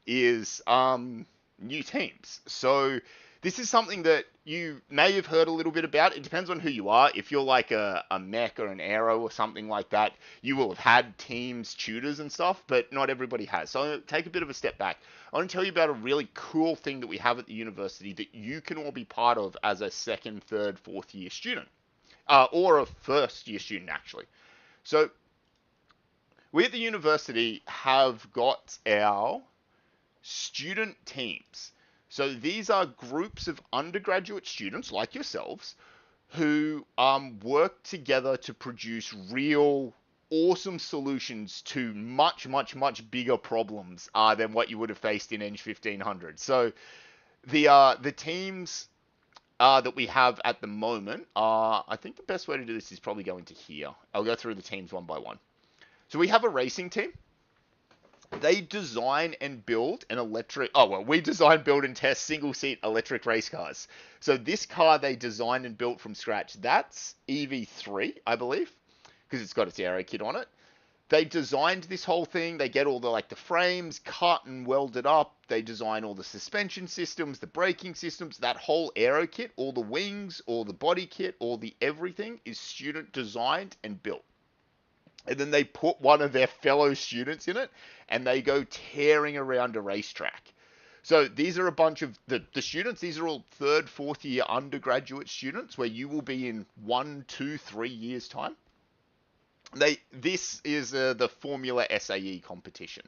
is new teams. So this is something that you may have heard a little bit about. It depends on who you are. If you're like a mech or an aero or something like that, you will have had teams, tutors and stuff, but not everybody has. So I'm going to take a bit of a step back. I want to tell you about a really cool thing that we have at the university that you can all be part of as a second, third, fourth year student. Or a first year student, actually. So we at the university have got our student teams. So these are groups of undergraduate students like yourselves who work together to produce real awesome solutions to much, much, much bigger problems than what you would have faced in ENGG1500. So the teams that we have at the moment I think the best way to do this is probably going to here. I'll go through the teams one by one. So we have a racing team. They design and build an electric... Oh, well, we design, build, and test single-seat electric race cars. So this car they designed and built from scratch, that's EV3, I believe, because it's got its aero kit on it. They designed this whole thing. They get all the frames cut and welded up. They design all the suspension systems, the braking systems, that whole aero kit, all the wings, all the body kit, all the everything is student designed and built. And then they put one of their fellow students in it, and they go tearing around a racetrack. So these are a bunch of the students. These are all third, fourth year undergraduate students where you will be in 1, 2, 3 years' time. This is the Formula SAE competition.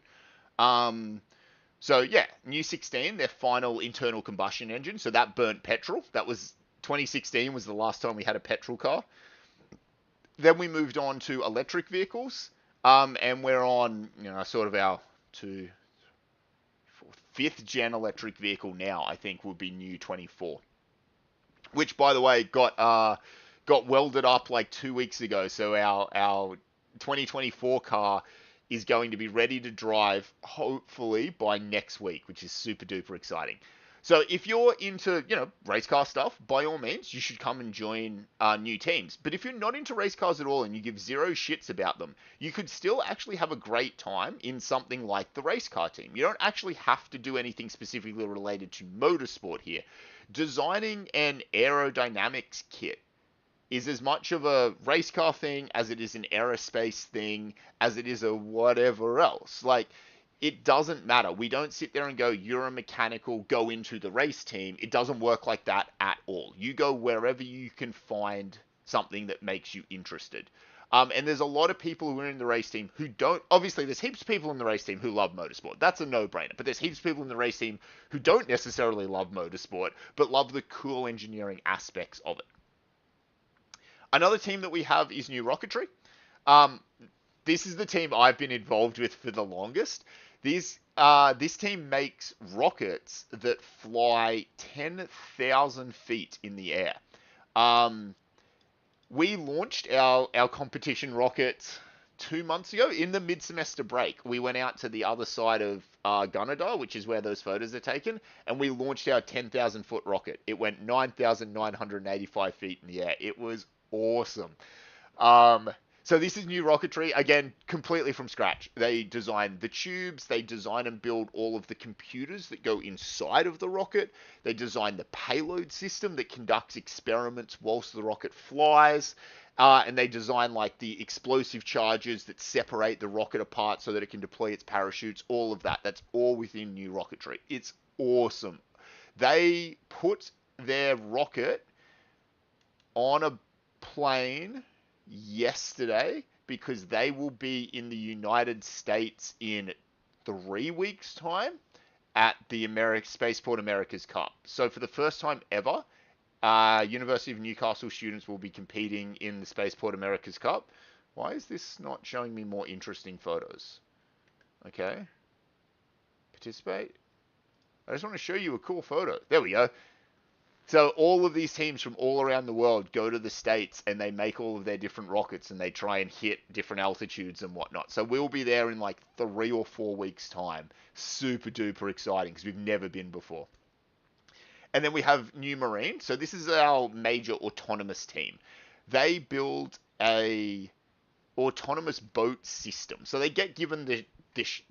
So yeah, New 16, their final internal combustion engine. So that burnt petrol. That was 2016 was the last time we had a petrol car. Then we moved on to electric vehicles, and we're on, sort of our fifth gen electric vehicle now. I think would be New 24, which by the way got welded up like 2 weeks ago. So our 2024 car is going to be ready to drive hopefully by next week, which is super duper exciting. So if you're into, race car stuff, by all means, you should come and join new teams. But if you're not into race cars at all and you give zero shits about them, you could still actually have a great time in something like the race car team. You don't actually have to do anything specifically related to motorsport here. Designing an aerodynamics kit is as much of a race car thing as it is an aerospace thing, as it is a whatever else. It doesn't matter. We don't sit there and go, you're a mechanical, go into the race team. It doesn't work like that at all. You go wherever you can find something that makes you interested. And there's a lot of people who are in the race team who don't... Obviously, there's heaps of people in the race team who love motorsport. That's a no-brainer. But there's heaps of people in the race team who don't necessarily love motorsport, but love the cool engineering aspects of it. Another team that we have is New Rocketry. This is the team I've been involved with for the longest. This team makes rockets that fly 10,000 feet in the air. We launched our competition rocket 2 months ago in the mid-semester break. We went out to the other side of Gunnedah, which is where those photos are taken, and we launched our 10,000 foot rocket. It went 9,985 feet in the air. It was awesome. So this is new rocketry, again, completely from scratch. They design the tubes, they design and build all of the computers that go inside of the rocket, they design the payload system that conducts experiments whilst the rocket flies, and they design like the explosive charges that separate the rocket apart so that it can deploy its parachutes, all of that. That's all within new rocketry. It's awesome. They put their rocket on a plane yesterday because they will be in the United States in 3 weeks' time at the Spaceport America's Cup. So for the first time ever, University of Newcastle students will be competing in the Spaceport America's Cup. Why is this not showing me more interesting photos? Okay. Participate. I just want to show you a cool photo. There we go. So all of these teams from all around the world go to the States and they make all of their different rockets and they try and hit different altitudes and whatnot. So we'll be there in like 3 or 4 weeks' time. Super duper exciting because we've never been before. And then we have New Marine. So this is our major autonomous team. They build a autonomous boat system. So they get given the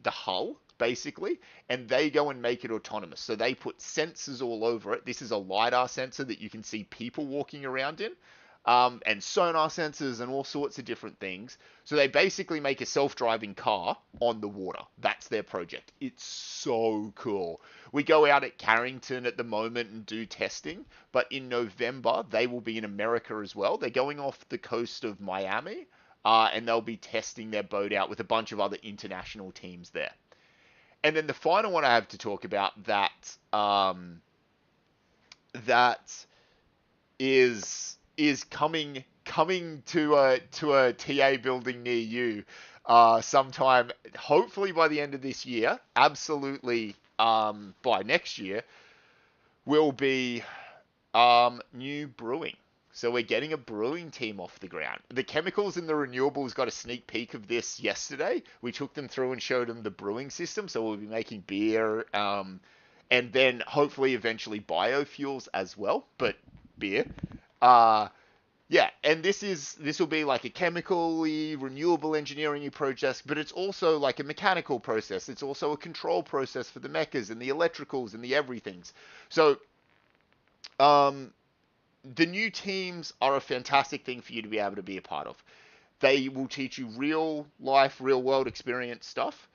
hull, basically, and they go and make it autonomous. So they put sensors all over it. This is a LiDAR sensor that you can see people walking around in, and sonar sensors and all sorts of different things. So they basically make a self-driving car on the water. That's their project. It's so cool. We go out at Carrington at the moment and do testing, but in November, they will be in America as well. They're going off the coast of Miami, and they'll be testing their boat out with a bunch of other international teams there. And then the final one I have to talk about that is coming to a TA building near you sometime, hopefully by the end of this year, absolutely by next year, will be new brewing. So we're getting a brewing team off the ground. The chemicals and the renewables got a sneak peek of this yesterday. We took them through and showed them the brewing system. So we'll be making beer, and then hopefully eventually biofuels as well, but beer. Yeah, and this will be like a chemically renewable engineering project, but it's also like a mechanical process. It's also a control process for the mechas and the electricals and the everythings. So, the new teams are a fantastic thing for you to be able to be a part of. They will teach you real life, real world experience stuff.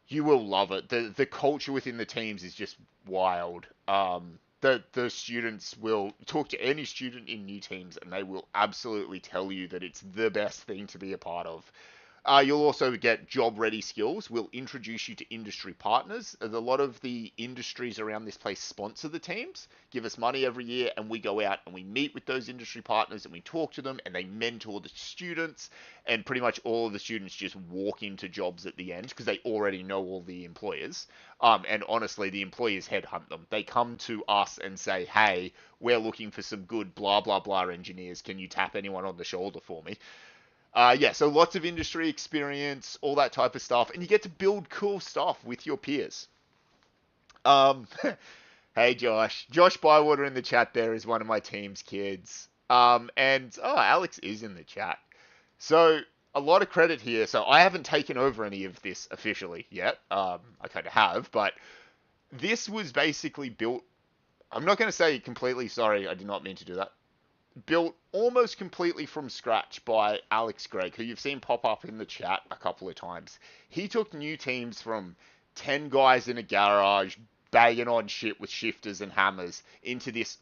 You will love it. The culture within the teams is just wild. The students will talk to any student in new teams and they will absolutely tell you that it's the best thing to be a part of. You'll also get job-ready skills. We'll introduce you to industry partners. A lot of the industries around this place sponsor the teams, give us money every year, and we go out and we meet with those industry partners and we talk to them and they mentor the students, and pretty much all of the students just walk into jobs at the end because they already know all the employers. And honestly, the employers headhunt them. They come to us and say, hey, we're looking for some good blah, blah, blah engineers. Can you tap anyone on the shoulder for me? Yeah, so lots of industry experience, all that type of stuff, and you get to build cool stuff with your peers. Hey Josh. Josh Bywater in the chat there is one of my team's kids. Alex is in the chat. So, a lot of credit here. So, I haven't taken over any of this officially yet. I kind of have, but this was basically built. I'm not going to say completely, sorry, I did not mean to do that. Built almost completely from scratch by Alex Gregg, who you've seen pop up in the chat a couple of times. He took new teams from 10 guys in a garage banging on shit with shifters and hammers into this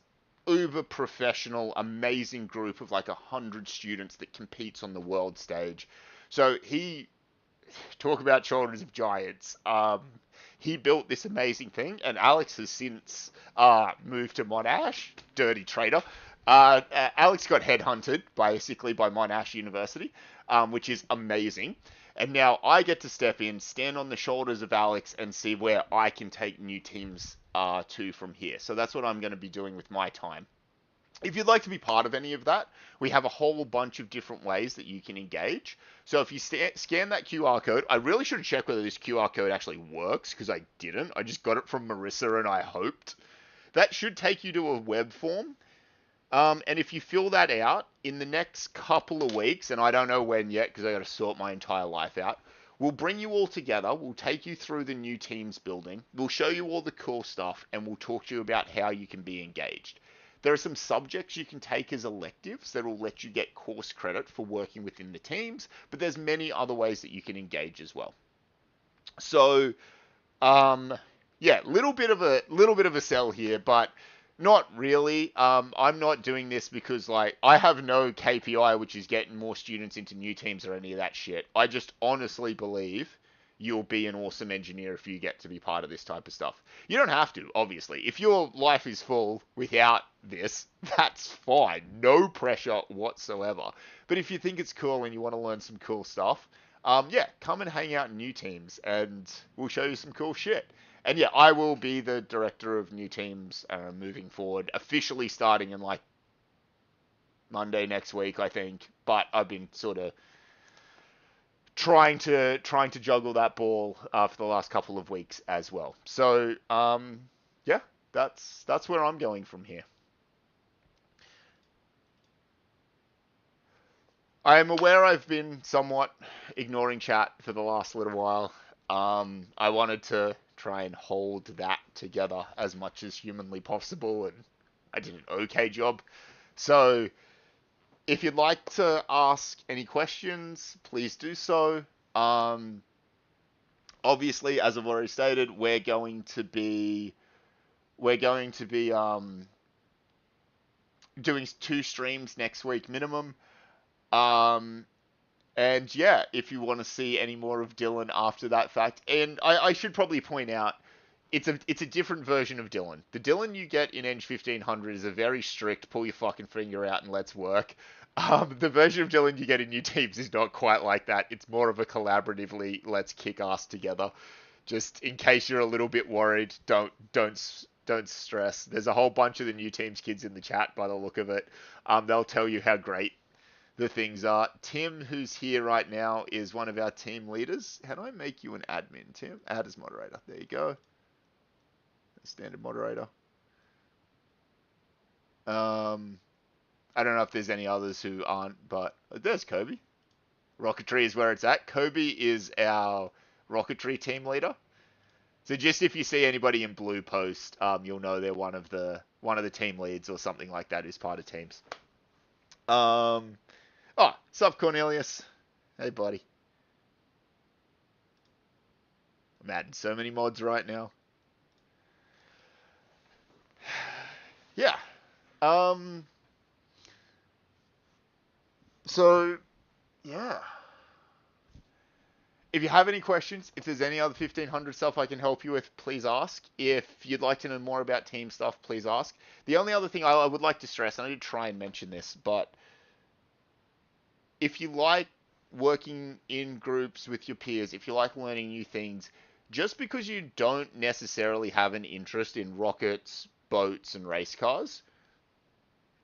uber professional, amazing group of like 100 students that competes on the world stage. So talk about shoulders of giants. He built this amazing thing, and Alex has since moved to Monash, dirty traitor. Alex got headhunted basically by Monash University, which is amazing. And now I get to step in, stand on the shoulders of Alex, and see where I can take new teams to from here. So that's what I'm going to be doing with my time. If you'd like to be part of any of that, we have a whole bunch of different ways that you can engage. So if you scan that QR code, I really should check whether this QR code actually works, because I didn't. I just got it from Marissa and I hoped. That should take you to a web form. And if you fill that out in the next couple of weeks, and I don't know when yet because I got to sort my entire life out, we'll bring you all together. We'll take you through the new teams building. We'll show you all the cool stuff, and we'll talk to you about how you can be engaged. There are some subjects you can take as electives that will let you get course credit for working within the teams, but there's many other ways that you can engage as well. So, yeah, little bit of a sell here, but not really. I'm not doing this because like I have no KPI which is getting more students into new teams or any of that shit. I just honestly believe you'll be an awesome engineer if you get to be part of this type of stuff. You don't have to, obviously. If your life is full without this, that's fine. No pressure whatsoever. But if you think it's cool and you want to learn some cool stuff, yeah, come and hang out in new teams and we'll show you some cool shit. And yeah, I will be the director of new teams moving forward, officially starting in like Monday next week, I think. But I've been sort of trying to juggle that ball for the last couple of weeks as well. So yeah, that's where I'm going from here. I am aware I've been somewhat ignoring chat for the last little while. I wanted to try and hold that together as much as humanly possible, and I did an okay job. So, if you'd like to ask any questions, please do so. Obviously, as I've already stated, we're going to be doing 2 streams next week minimum. Um, And yeah, if you want to see any more of Dylan after that fact, and I should probably point out, it's a different version of Dylan. The Dylan you get in ENGG1500 is a very strict, pull your fucking finger out and let's work. The version of Dylan you get in new teams is not quite like that. It's more of a collaboratively, let's kick ass together. Just in case you're a little bit worried, don't stress. There's a whole bunch of the new teams kids in the chat by the look of it. They'll tell you how great the things are. Tim, who's here right now, is one of our team leaders. How do I make you an admin, Tim? Add as moderator. There you go. Standard moderator. I don't know if there's any others who aren't, but there's Kobe. Rocketry is where it's at. Kobe is our rocketry team leader. So just if you see anybody in blue post, you'll know they're one of the team leads or something like that who's part of teams. Oh, sup, Cornelius? Hey, buddy. I'm adding so many mods right now. Yeah. So, yeah. If you have any questions, if there's any other 1500 stuff I can help you with, please ask. If you'd like to know more about team stuff, please ask. The only other thing I would like to stress, and I did try and mention this, but if you like working in groups with your peers, if you like learning new things, just because you don't necessarily have an interest in rockets, boats, and race cars,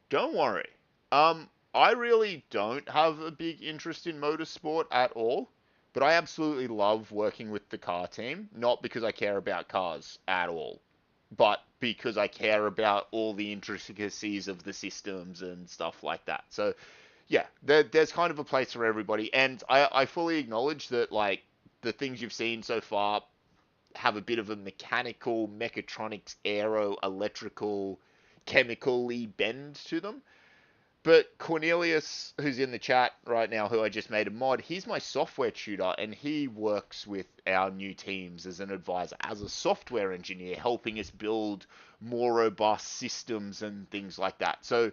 don't worry. I really don't have a big interest in motorsport at all, but I absolutely love working with the car team, not because I care about cars at all, but because I care about all the intricacies of the systems and stuff like that. So yeah, there's kind of a place for everybody, and I fully acknowledge that like the things you've seen so far have a bit of a mechanical, mechatronics, aero, electrical, chemically bend to them. But Cornelius, who's in the chat right now, who I just made a mod, he's my software tutor, and he works with our new teams as an advisor, as a software engineer, helping us build more robust systems and things like that. So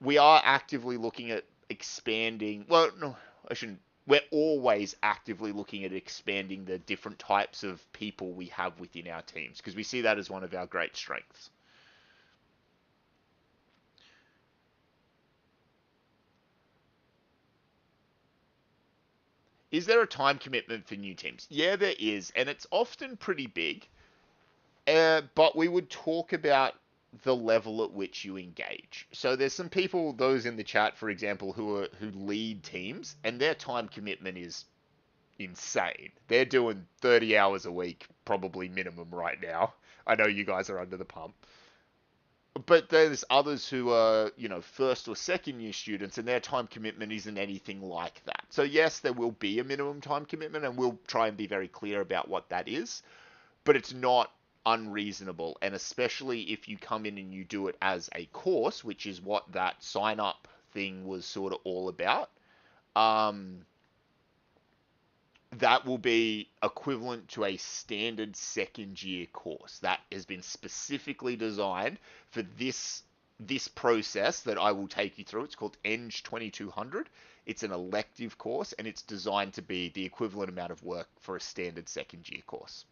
we are actively looking at expanding. Well, no, I shouldn't. We're always actively looking at expanding the different types of people we have within our teams because we see that as one of our great strengths. Is there a time commitment for new teams? Yeah, there is, and it's often pretty big. But we would talk about the level at which you engage. So there's some people, those in the chat, for example, who lead teams, and their time commitment is insane. They're doing 30 hours a week, probably minimum right now. I know you guys are under the pump. But there's others who are, first or second year students, and their time commitment isn't anything like that. So yes, there will be a minimum time commitment, and we'll try and be very clear about what that is. But it's not unreasonable, and especially if you come in and you do it as a course, which is what that sign up thing was sort of all about. Um, that will be equivalent to a standard second year course that has been specifically designed for this process that I will take you through. It's called ENGG1500. It's an elective course, and it's designed to be the equivalent amount of work for a standard second year course.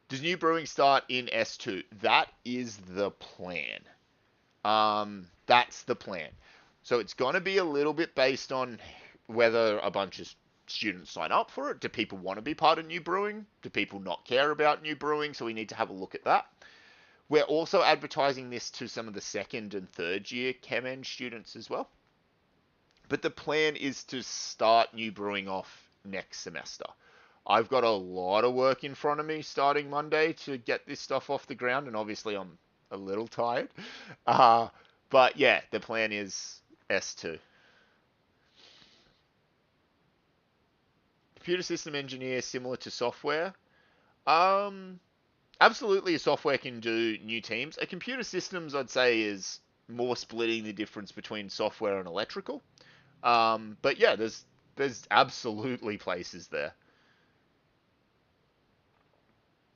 Does new brewing start in S2? That is the plan. That's the plan. So it's going to be a little bit based on whether a bunch of students sign up for it. Do people want to be part of new brewing? Do people not care about new brewing? So we need to have a look at that. We're also advertising this to some of the second and third year ChemEng students as well. But the plan is to start new brewing off next semester. I've got a lot of work in front of me starting Monday to get this stuff off the ground, and obviously I'm a little tired. But yeah, the plan is S2. Computer system engineer similar to software. Um, Absolutely, a software can do new teams. A computer systems, I'd say, is more splitting the difference between software and electrical. But yeah, there's absolutely places there.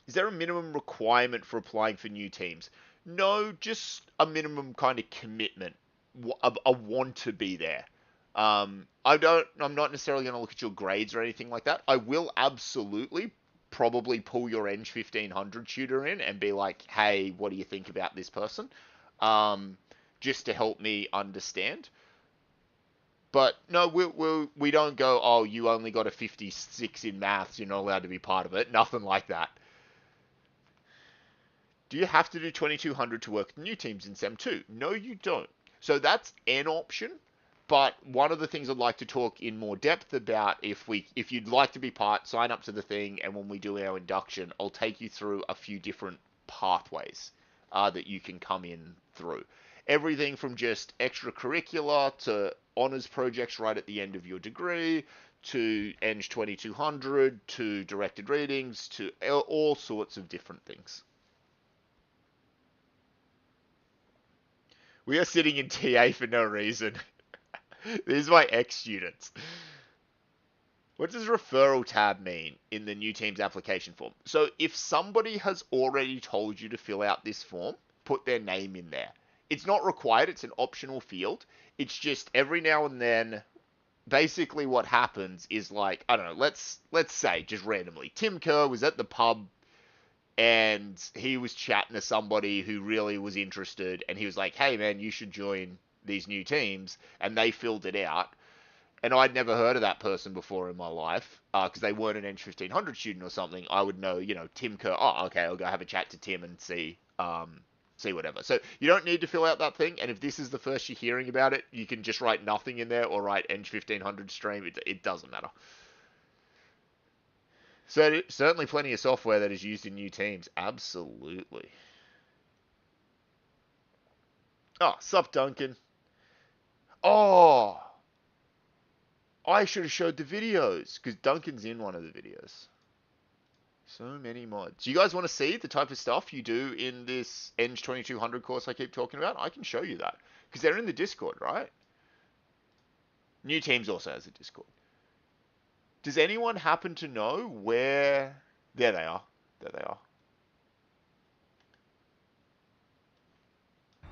Is there a minimum requirement for applying for new teams? No, just a minimum kind of commitment. A want to be there. I'm not necessarily going to look at your grades or anything like that. I will absolutely probably pull your ENGG1500 tutor in and be like, hey, what do you think about this person? Just to help me understand. But no, we don't go, oh, you only got a 56 in maths, you're not allowed to be part of it. Nothing like that. Do you have to do 2200 to work with new teams in SEM 2? No, you don't. So that's an option. But one of the things I'd like to talk in more depth about, if you'd like to be part, sign up to the thing, and when we do our induction, I'll take you through a few different pathways that you can come in through. Everything from just extracurricular to honours projects right at the end of your degree, to ENG 2200, to directed readings, to all sorts of different things. We are sitting in TA for no reason. These are my ex-students. What does referral tab mean in the new team's application form? So if somebody has already told you to fill out this form, put their name in there. It's not required, it's an optional field. It's just every now and then, basically what happens is like, I don't know, let's say, just randomly, Tim Kerr was at the pub and he was chatting to somebody who really was interested, and he was like, hey man, you should join these new teams, and they filled it out. And I'd never heard of that person before in my life, because they weren't an ENG1500 student or something. I would know, Tim Kerr. Oh, okay, I'll go have a chat to Tim and see whatever. So you don't need to fill out that thing. And if this is the first you're hearing about it, you can just write nothing in there or write ENG1500 stream. It doesn't matter. So certainly plenty of software that is used in new teams. Absolutely. Oh, sup, Duncan. Oh, I should have showed the videos, because Duncan's in one of the videos. So many mods. Do you guys want to see the type of stuff you do in this ENG2200 course I keep talking about? I can show you that, because they're in the Discord, right? New Teams also has a Discord. Does anyone happen to know where... There they are. There they are.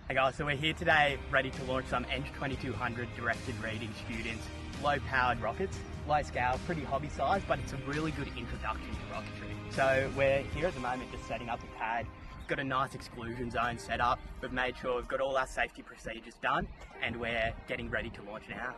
Hey guys, so we're here today ready to launch some ENG2200 directed reading students, low-powered rockets, low scale, pretty hobby size, but it's a really good introduction to rocketry. So we're here at the moment just setting up a pad. We've got a nice exclusion zone set up. We've made sure we've got all our safety procedures done, and we're getting ready to launch now.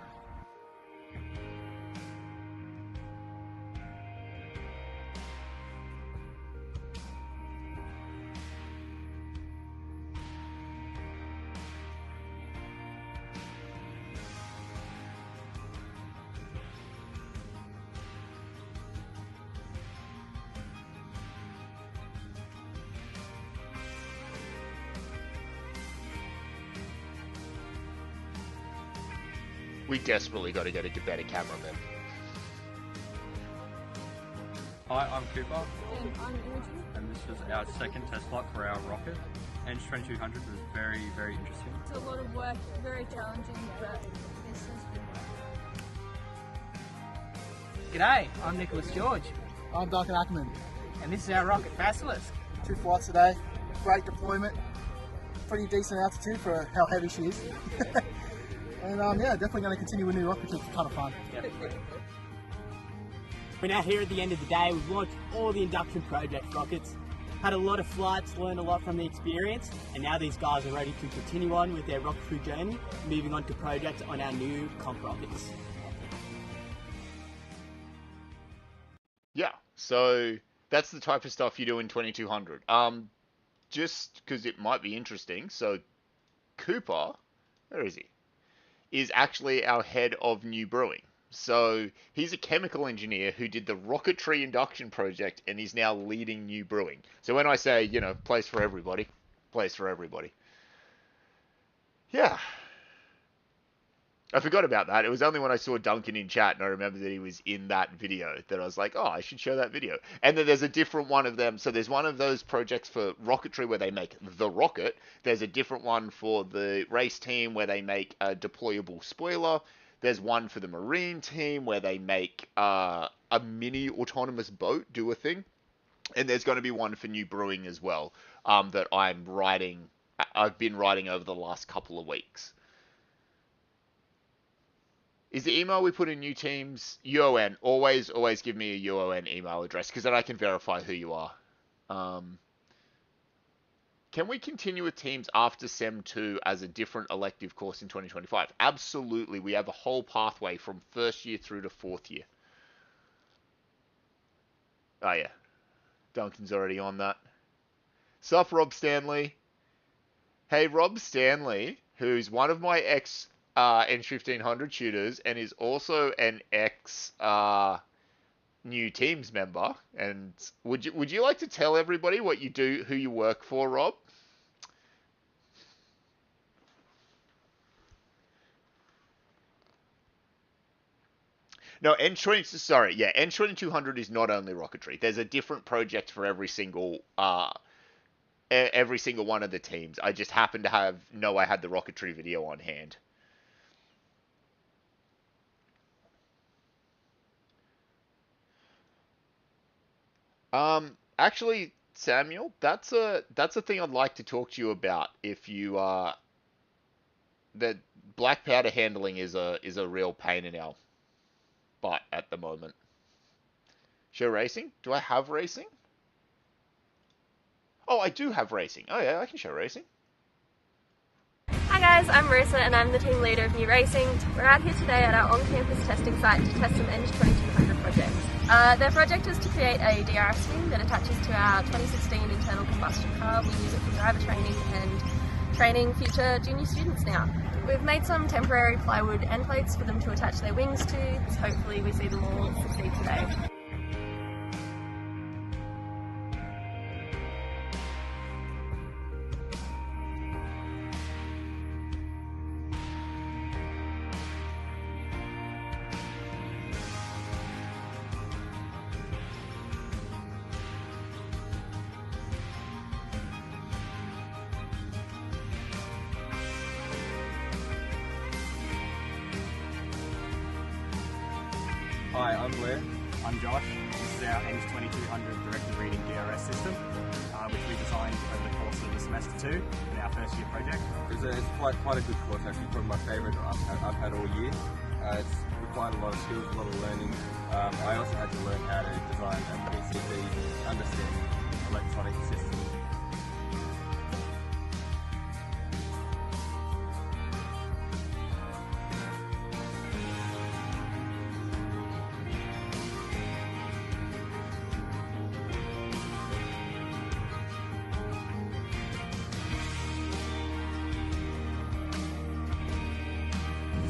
We desperately got to get a better cameraman. Hi, I'm Cooper, And I'm Imogen. and this was our second test flight for our rocket. ENGG1500 was very, very interesting. It's a lot of work, very challenging, but this has been work. G'day, I'm Nicholas George, I'm Duncan Ackerman. and this is our rocket Basilisk. 2 flights today, great deployment, pretty decent altitude for how heavy she is. And yeah, definitely going to continue with new rockets. It's a ton of fun. We're now here at the end of the day. We've launched all the induction project rockets, had a lot of flights, learned a lot from the experience, and now these guys are ready to continue on with their rocketry journey, moving on to projects on our new comp rockets. Yeah, so that's the type of stuff you do in 2200. Just because it might be interesting, so Cooper, where is he? Is actually our head of new brewing. So he's a chemical engineer who did the rocketry induction project and is now leading new brewing. So when I say, you know, place for everybody, place for everybody. Yeah. I forgot about that. It was only when I saw Duncan in chat and I remember that he was in that video that I was like, oh, I should show that video. And then there's a different one of them. So there's one of those projects for rocketry where they make the rocket. There's a different one for the race team where they make a deployable spoiler. There's one for the marine team where they make a mini autonomous boat do a thing. And there's going to be one for new brewing as well that I'm writing. I've been writing over the last couple of weeks. Is the email we put in new teams UON? Always give me a UON email address because then I can verify who you are. Can we continue with teams after SEM 2 as a different elective course in 2025? Absolutely. We have a whole pathway from first year through to fourth year. Oh yeah. Duncan's already on that. Sup, Rob Stanley. Hey, Rob Stanley, who's one of my ex ENGG1500 shooters and is also an ex new teams member. And would you like to tell everybody what you do, who you work for, Rob? No, ENGG2200 is not only rocketry. There's a different project for every single one of the teams. I just happen to know I had the rocketry video on hand. Actually, Samuel, that's a thing I'd like to talk to you about. If you that black powder handling is a real pain in our butt at the moment. Show racing? Do I have racing? Oh, I do have racing. Oh yeah, I can show racing. Hi guys, I'm Marissa and I'm the team leader of New Racing. We're out here today at our on-campus testing site to test some ENGG1500 projects. Their project is to create a DRS swing that attaches to our 2016 internal combustion car. We use it for driver training and training future junior students now. We've made some temporary plywood end plates for them to attach their wings to, so hopefully we see them all succeed today. Hi, I'm Blair. I'm Josh. This is our ENGG1200 directed reading DRS system, which we designed over the course of the semester 2 in our first year project. It's quite a good course actually, probably my favourite I've had all year. It's required a lot of skills, a lot of learning. I also had to learn how to design a PCB, understand electronic systems.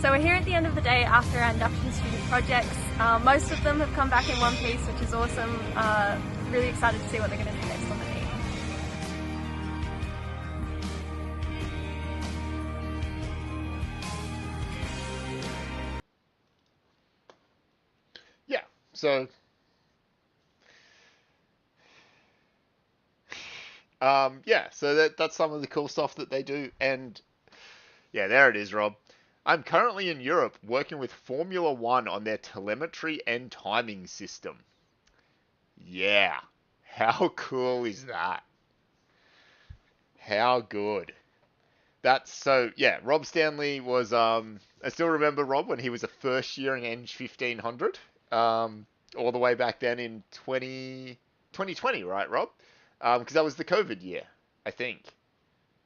So we're here at the end of the day after our induction student projects. Most of them have come back in one piece, which is awesome. Really excited to see what they're going to do next on the team. So, yeah, so that's some of the cool stuff that they do. And yeah, there it is, Rob. I'm currently in Europe working with Formula One on their telemetry and timing system. Yeah. How cool is that? How good. That's so, yeah, Rob Stanley was, I still remember Rob when he was a first year in ENGG1500, all the way back then in 2020, right, Rob? Because that was the COVID year, I think.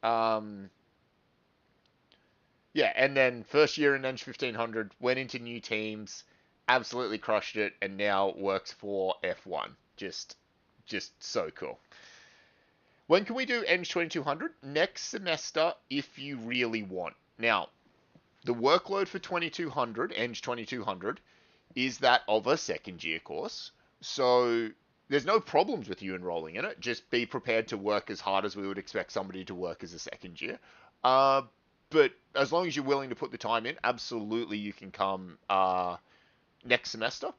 Um, yeah, and then first year in ENGG1500, went into new teams, absolutely crushed it, and now works for F1. Just so cool. When can we do ENG2200? Next semester, if you really want. Now, the workload for 2200, ENG2200, is that of a second year course. So there's no problems with you enrolling in it. Just be prepared to work as hard as we would expect somebody to work as a second year. But as long as you're willing to put the time in, absolutely you can come next semester,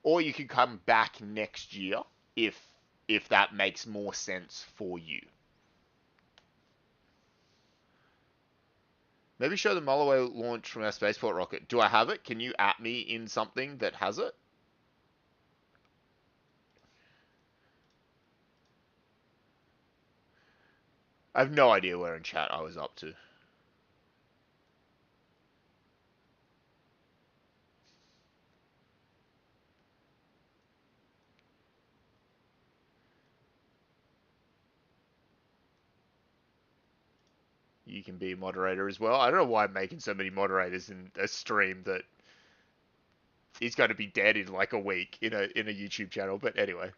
or you can come back next year if that makes more sense for you. Maybe show the Mulloway launch from our spaceport rocket. Do I have it? Can you at me in something that has it? I have no idea where in chat I was up to. You can be a moderator as well. I don't know why I'm making so many moderators in a stream that is going to be dead in like a week in a YouTube channel. But anyway,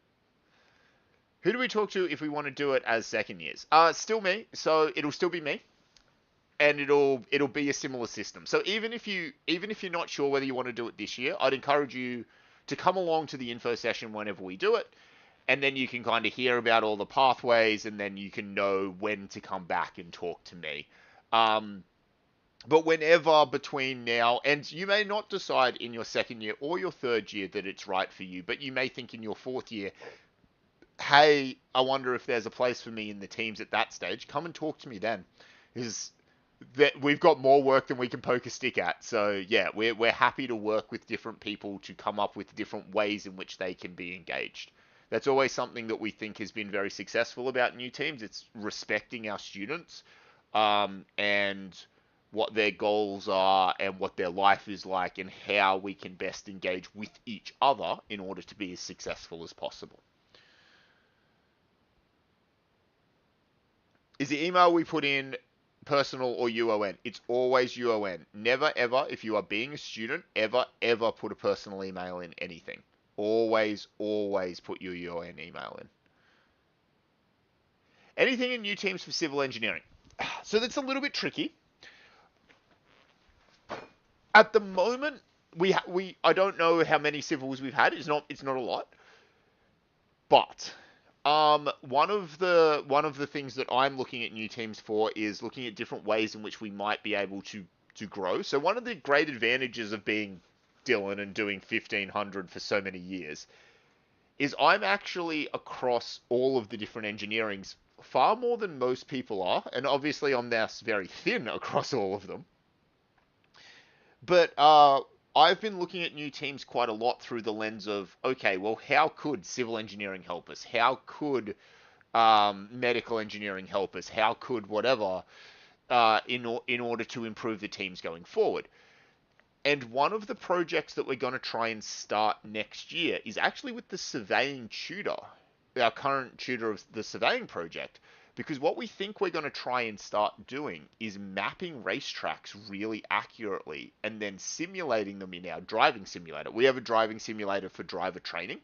who do we talk to if we want to do it as second years? Still me. So it'll still be me, and it'll be a similar system. So even if you're not sure whether you want to do it this year, I'd encourage you to come along to the info session whenever we do it. And then you can kind of hear about all the pathways, and then you can know when to come back and talk to me. But whenever between now, and you may not decide in your second year or your third year that it's right for you, but you may think in your fourth year, hey, I wonder if there's a place for me in the teams at that stage. Come and talk to me then. Because we've got more work than we can poke a stick at. So yeah, we're happy to work with different people to come up with different ways in which they can be engaged. That's always something that we think has been very successful about new teams. It's respecting our students and what their goals are and what their life is like and how we can best engage with each other in order to be as successful as possible. Is the email we put in personal or UON? It's always UON. Never, ever, if you are being a student, ever put a personal email in anything. Always put your UON email in. Anything in new teams for civil engineering? So that's a little bit tricky. At the moment, I don't know how many civils we've had. It's not a lot. But one of the things that I'm looking at new teams for is looking at different ways in which we might be able to grow. So one of the great advantages of being Dylan and doing 1500 for so many years is I'm actually across all of the different engineerings far more than most people are, and obviously I'm now very thin across all of them. But I've been looking at new teams quite a lot through the lens of, okay, well, how could civil engineering help us? How could medical engineering help us? How could whatever in order to improve the teams going forward? And one of the projects that we're going to try and start next year is actually with the surveying tutor, our current tutor of the surveying project, because what we think we're going to try and start doing is mapping racetracks really accurately and then simulating them in our driving simulator. We have a driving simulator for driver training.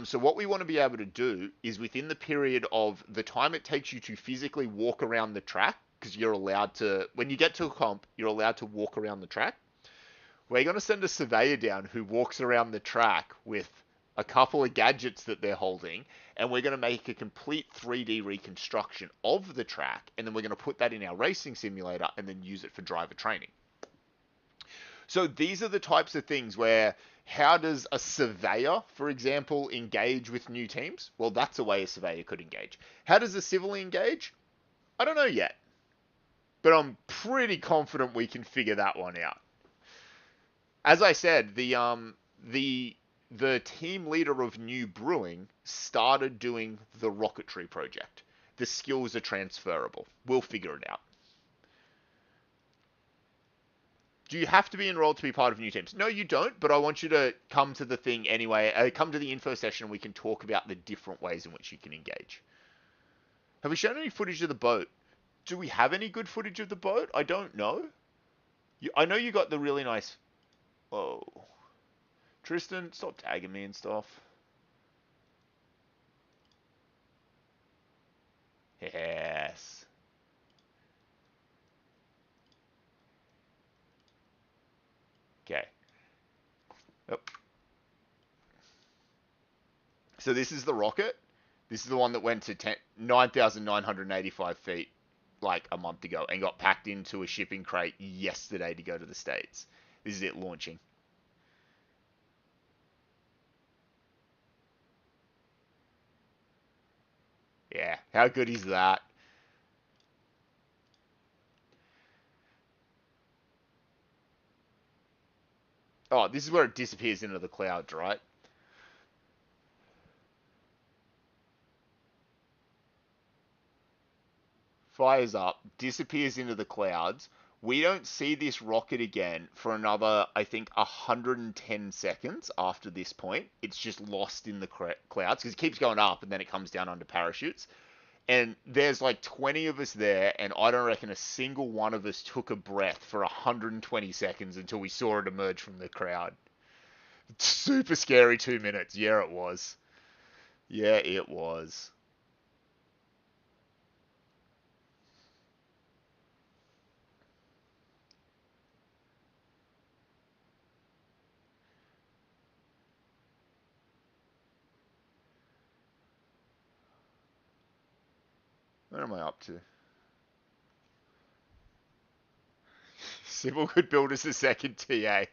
So what we want to be able to do is within the period of the time it takes you to physically walk around the track, because you're allowed to, when you get to a comp, you're allowed to walk around the track. We're going to send a surveyor down who walks around the track with a couple of gadgets that they're holding, and we're going to make a complete 3D reconstruction of the track, and then we're going to put that in our racing simulator and then use it for driver training. So these are the types of things where, How does a surveyor, for example, engage with new teams? Well, that's a way a surveyor could engage. How does a civil engage? I don't know yet, but I'm pretty confident we can figure that one out. As I said, the team leader of New Brewing started doing the rocketry project. The skills are transferable. We'll figure it out. Do you have to be enrolled to be part of new teams? No, you don't, but I want you to come to the thing anyway. Come to the info session and we can talk about the different ways in which you can engage. Have we shown any footage of the boat? Do we have any good footage of the boat? I don't know. I know you got the really nice... Oh. Tristan, stop tagging me and stuff. Yes. Okay. Yep. So this is the rocket. This is the one that went to 9,985 feet like a month ago and got packed into a shipping crate yesterday to go to the States. This is it launching. Yeah, how good is that? Oh, this is where it disappears into the clouds, right? Fires up, disappears into the clouds. We don't see this rocket again for another, I think, 110 seconds after this point. It's just lost in the clouds because it keeps going up and then it comes down under parachutes. And there's like 20 of us there, and I don't reckon a single one of us took a breath for 120 seconds until we saw it emerge from the crowd. Super scary 2 minutes. Yeah, it was. Yeah, it was. What am I up to? Sybil could build us a second TA.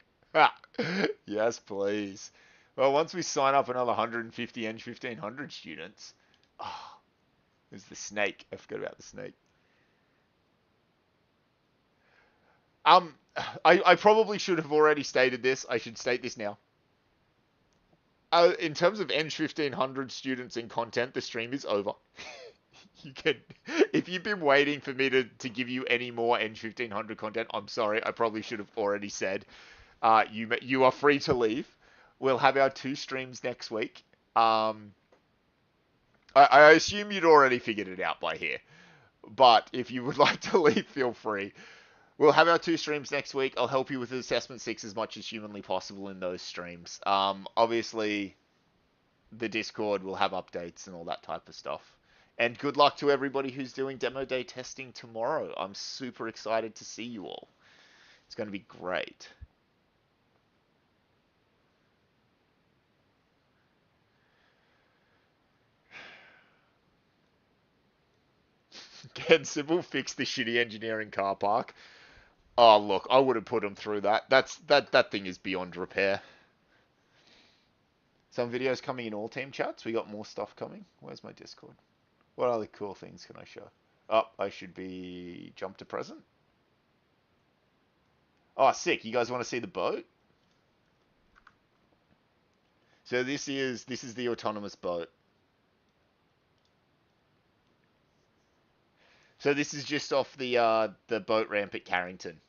Yes, please. Well, once we sign up another 150 ENGG1500 students. Oh, there's the snake. I forgot about the snake. Um, I probably should have already stated this. I should state this now. In terms of ENGG1500 students and content, the stream is over. You can, if you've been waiting for me to give you any more ENGG1500 content, I'm sorry. I probably should have already said. You are free to leave. We'll have our 2 streams next week. I assume you'd already figured it out by here. But if you would like to leave, feel free. We'll have our 2 streams next week. I'll help you with Assessment 6 as much as humanly possible in those streams. Obviously, the Discord will have updates and all that type of stuff. And good luck to everybody who's doing demo day testing tomorrow. I'm super excited to see you all. It's going to be great. Can Sybil fix the shitty engineering car park? Oh, look, I would have put him through that. That thing is beyond repair. Some videos coming in all team chats. We got more stuff coming. Where's my Discord? What other cool things can I show? Oh, I should be jump to present. Oh, sick. You guys want to see the boat? So this is the autonomous boat. So this is just off the boat ramp at Carrington.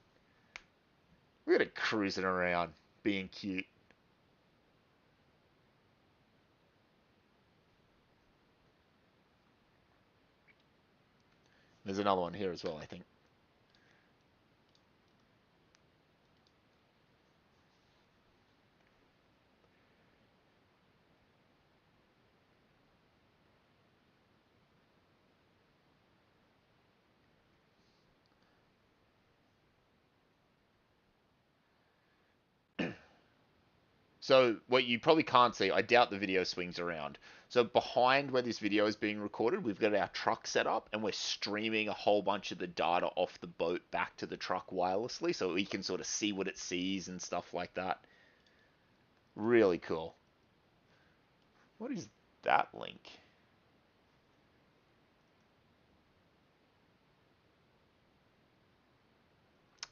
We're gonna cruising around, being cute. There's another one here as well, I think. So what you probably can't see, I doubt the video swings around. So behind where this video is being recorded, we've got our truck set up and we're streaming a whole bunch of the data off the boat back to the truck wirelessly so we can sort of see what it sees and stuff like that. Really cool. What is that link?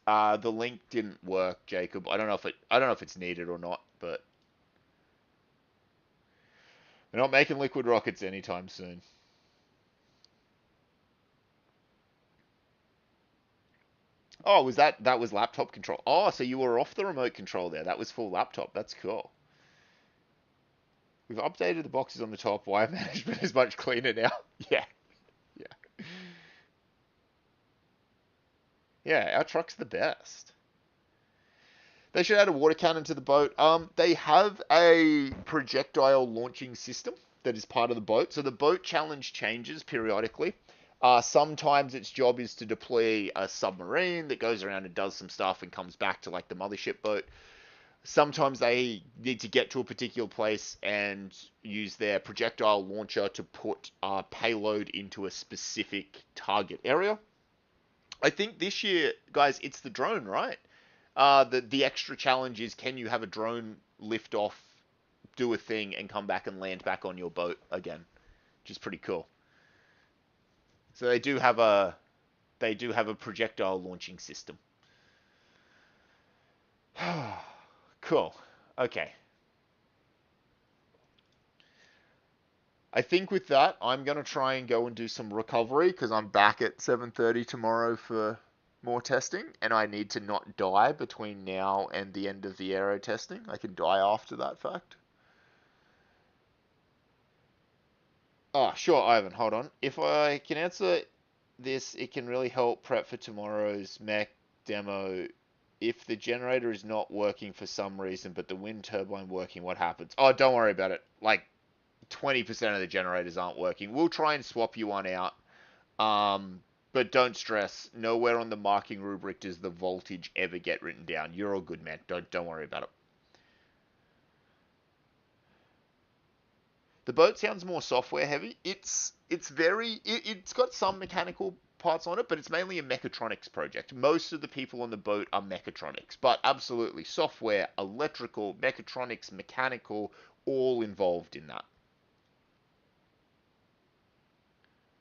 The link didn't work, Jacob. I don't know if it's needed or not, but they're not making liquid rockets anytime soon. Oh, that was laptop control? Oh, so you were off the remote control there. That was full laptop. That's cool. We've updated the boxes on the top. Wire management is much cleaner now. Yeah, yeah, yeah. Our truck's the best. They should add a water cannon to the boat. They have a projectile launching system that is part of the boat. So the boat challenge changes periodically. Sometimes its job is to deploy a submarine that goes around and does some stuff and comes back to like the mothership boat. Sometimes they need to get to a particular place and use their projectile launcher to put payload into a specific target area. I think this year, guys, it's the drone, right? The extra challenge is, can you have a drone lift off, do a thing, and come back and land back on your boat again, which is pretty cool. So they do have a projectile launching system. Cool. Okay. I think with that, I'm gonna try and go and do some recovery because I'm back at 7:30 tomorrow for more testing, and I need to not die between now and the end of the aero testing. I can die after that fact. Oh, sure, Ivan, hold on. If I can answer this, it can really help prep for tomorrow's mech demo. If the generator is not working for some reason, but the wind turbine working, what happens? Oh, don't worry about it. Like 20% of the generators aren't working. We'll try and swap you one out. But don't stress. Nowhere on the marking rubric does the voltage ever get written down. You're all good, man. Don't worry about it. The boat sounds more software heavy. It's got some mechanical parts on it, but it's mainly a mechatronics project. Most of the people on the boat are mechatronics, but absolutely software, electrical, mechatronics, mechanical, all involved in that.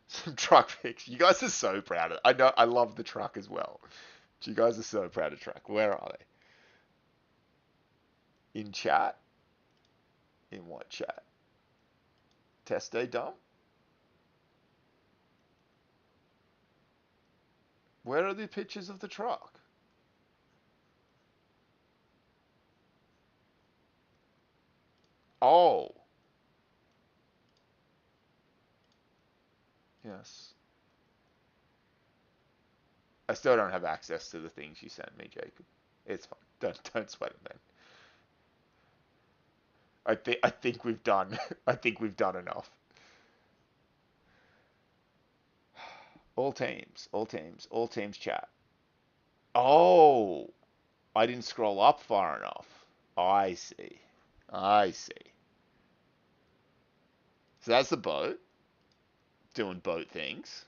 Some truck pics. You guys are so proud of it. I know I love the truck as well. You guys are so proud of truck. Where are they? In chat? In what chat? Test day dump? Where are the pictures of the truck? Oh. Yes. I still don't have access to the things you sent me, Jacob. It's fine. Don't sweat it, man. I think we've done I think we've done enough. All teams chat. Oh, I didn't scroll up far enough. I see. I see. So that's the boat doing boat things.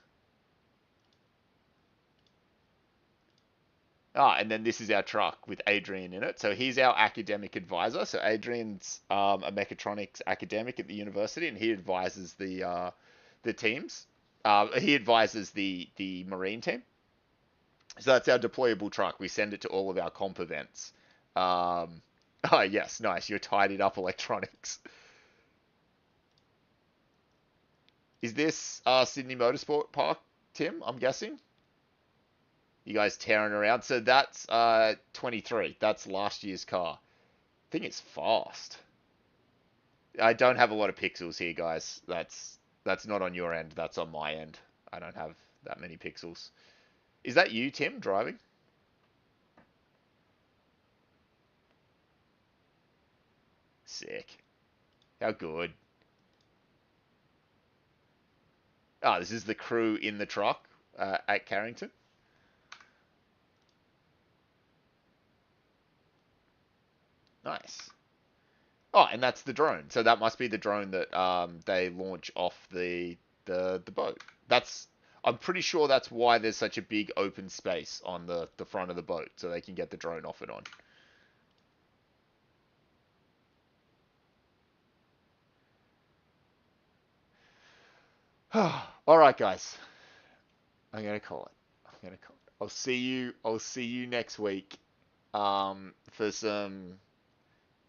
Ah, and then this is our truck with Adrian in it. So he's our academic advisor. So Adrian's a mechatronics academic at the university, and he advises the teams. He advises the marine team. So that's our deployable truck. We send it to all of our comp events. Oh yes, nice. You're tidied up electronics. Is this Sydney Motorsport Park, Tim? I'm guessing. You guys tearing around. So that's 23. That's last year's car. I think it's fast. I don't have a lot of pixels here, guys. That's not on your end. That's on my end. I don't have that many pixels. Is that you, Tim, driving? Sick. How good. Ah, this is the crew in the truck at Carrington. Nice. Oh, and that's the drone. So that must be the drone that they launch off the boat. I'm pretty sure that's why there's such a big open space on the front of the boat, so they can get the drone off and on. All right, guys. I'm gonna call it. I'm gonna call it. I'll see you. I'll see you next week. For some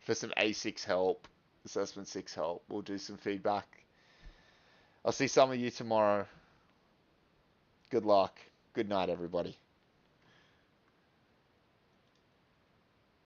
A6 help, assessment 6 help. We'll do some feedback. I'll see some of you tomorrow. Good luck. Good night, everybody.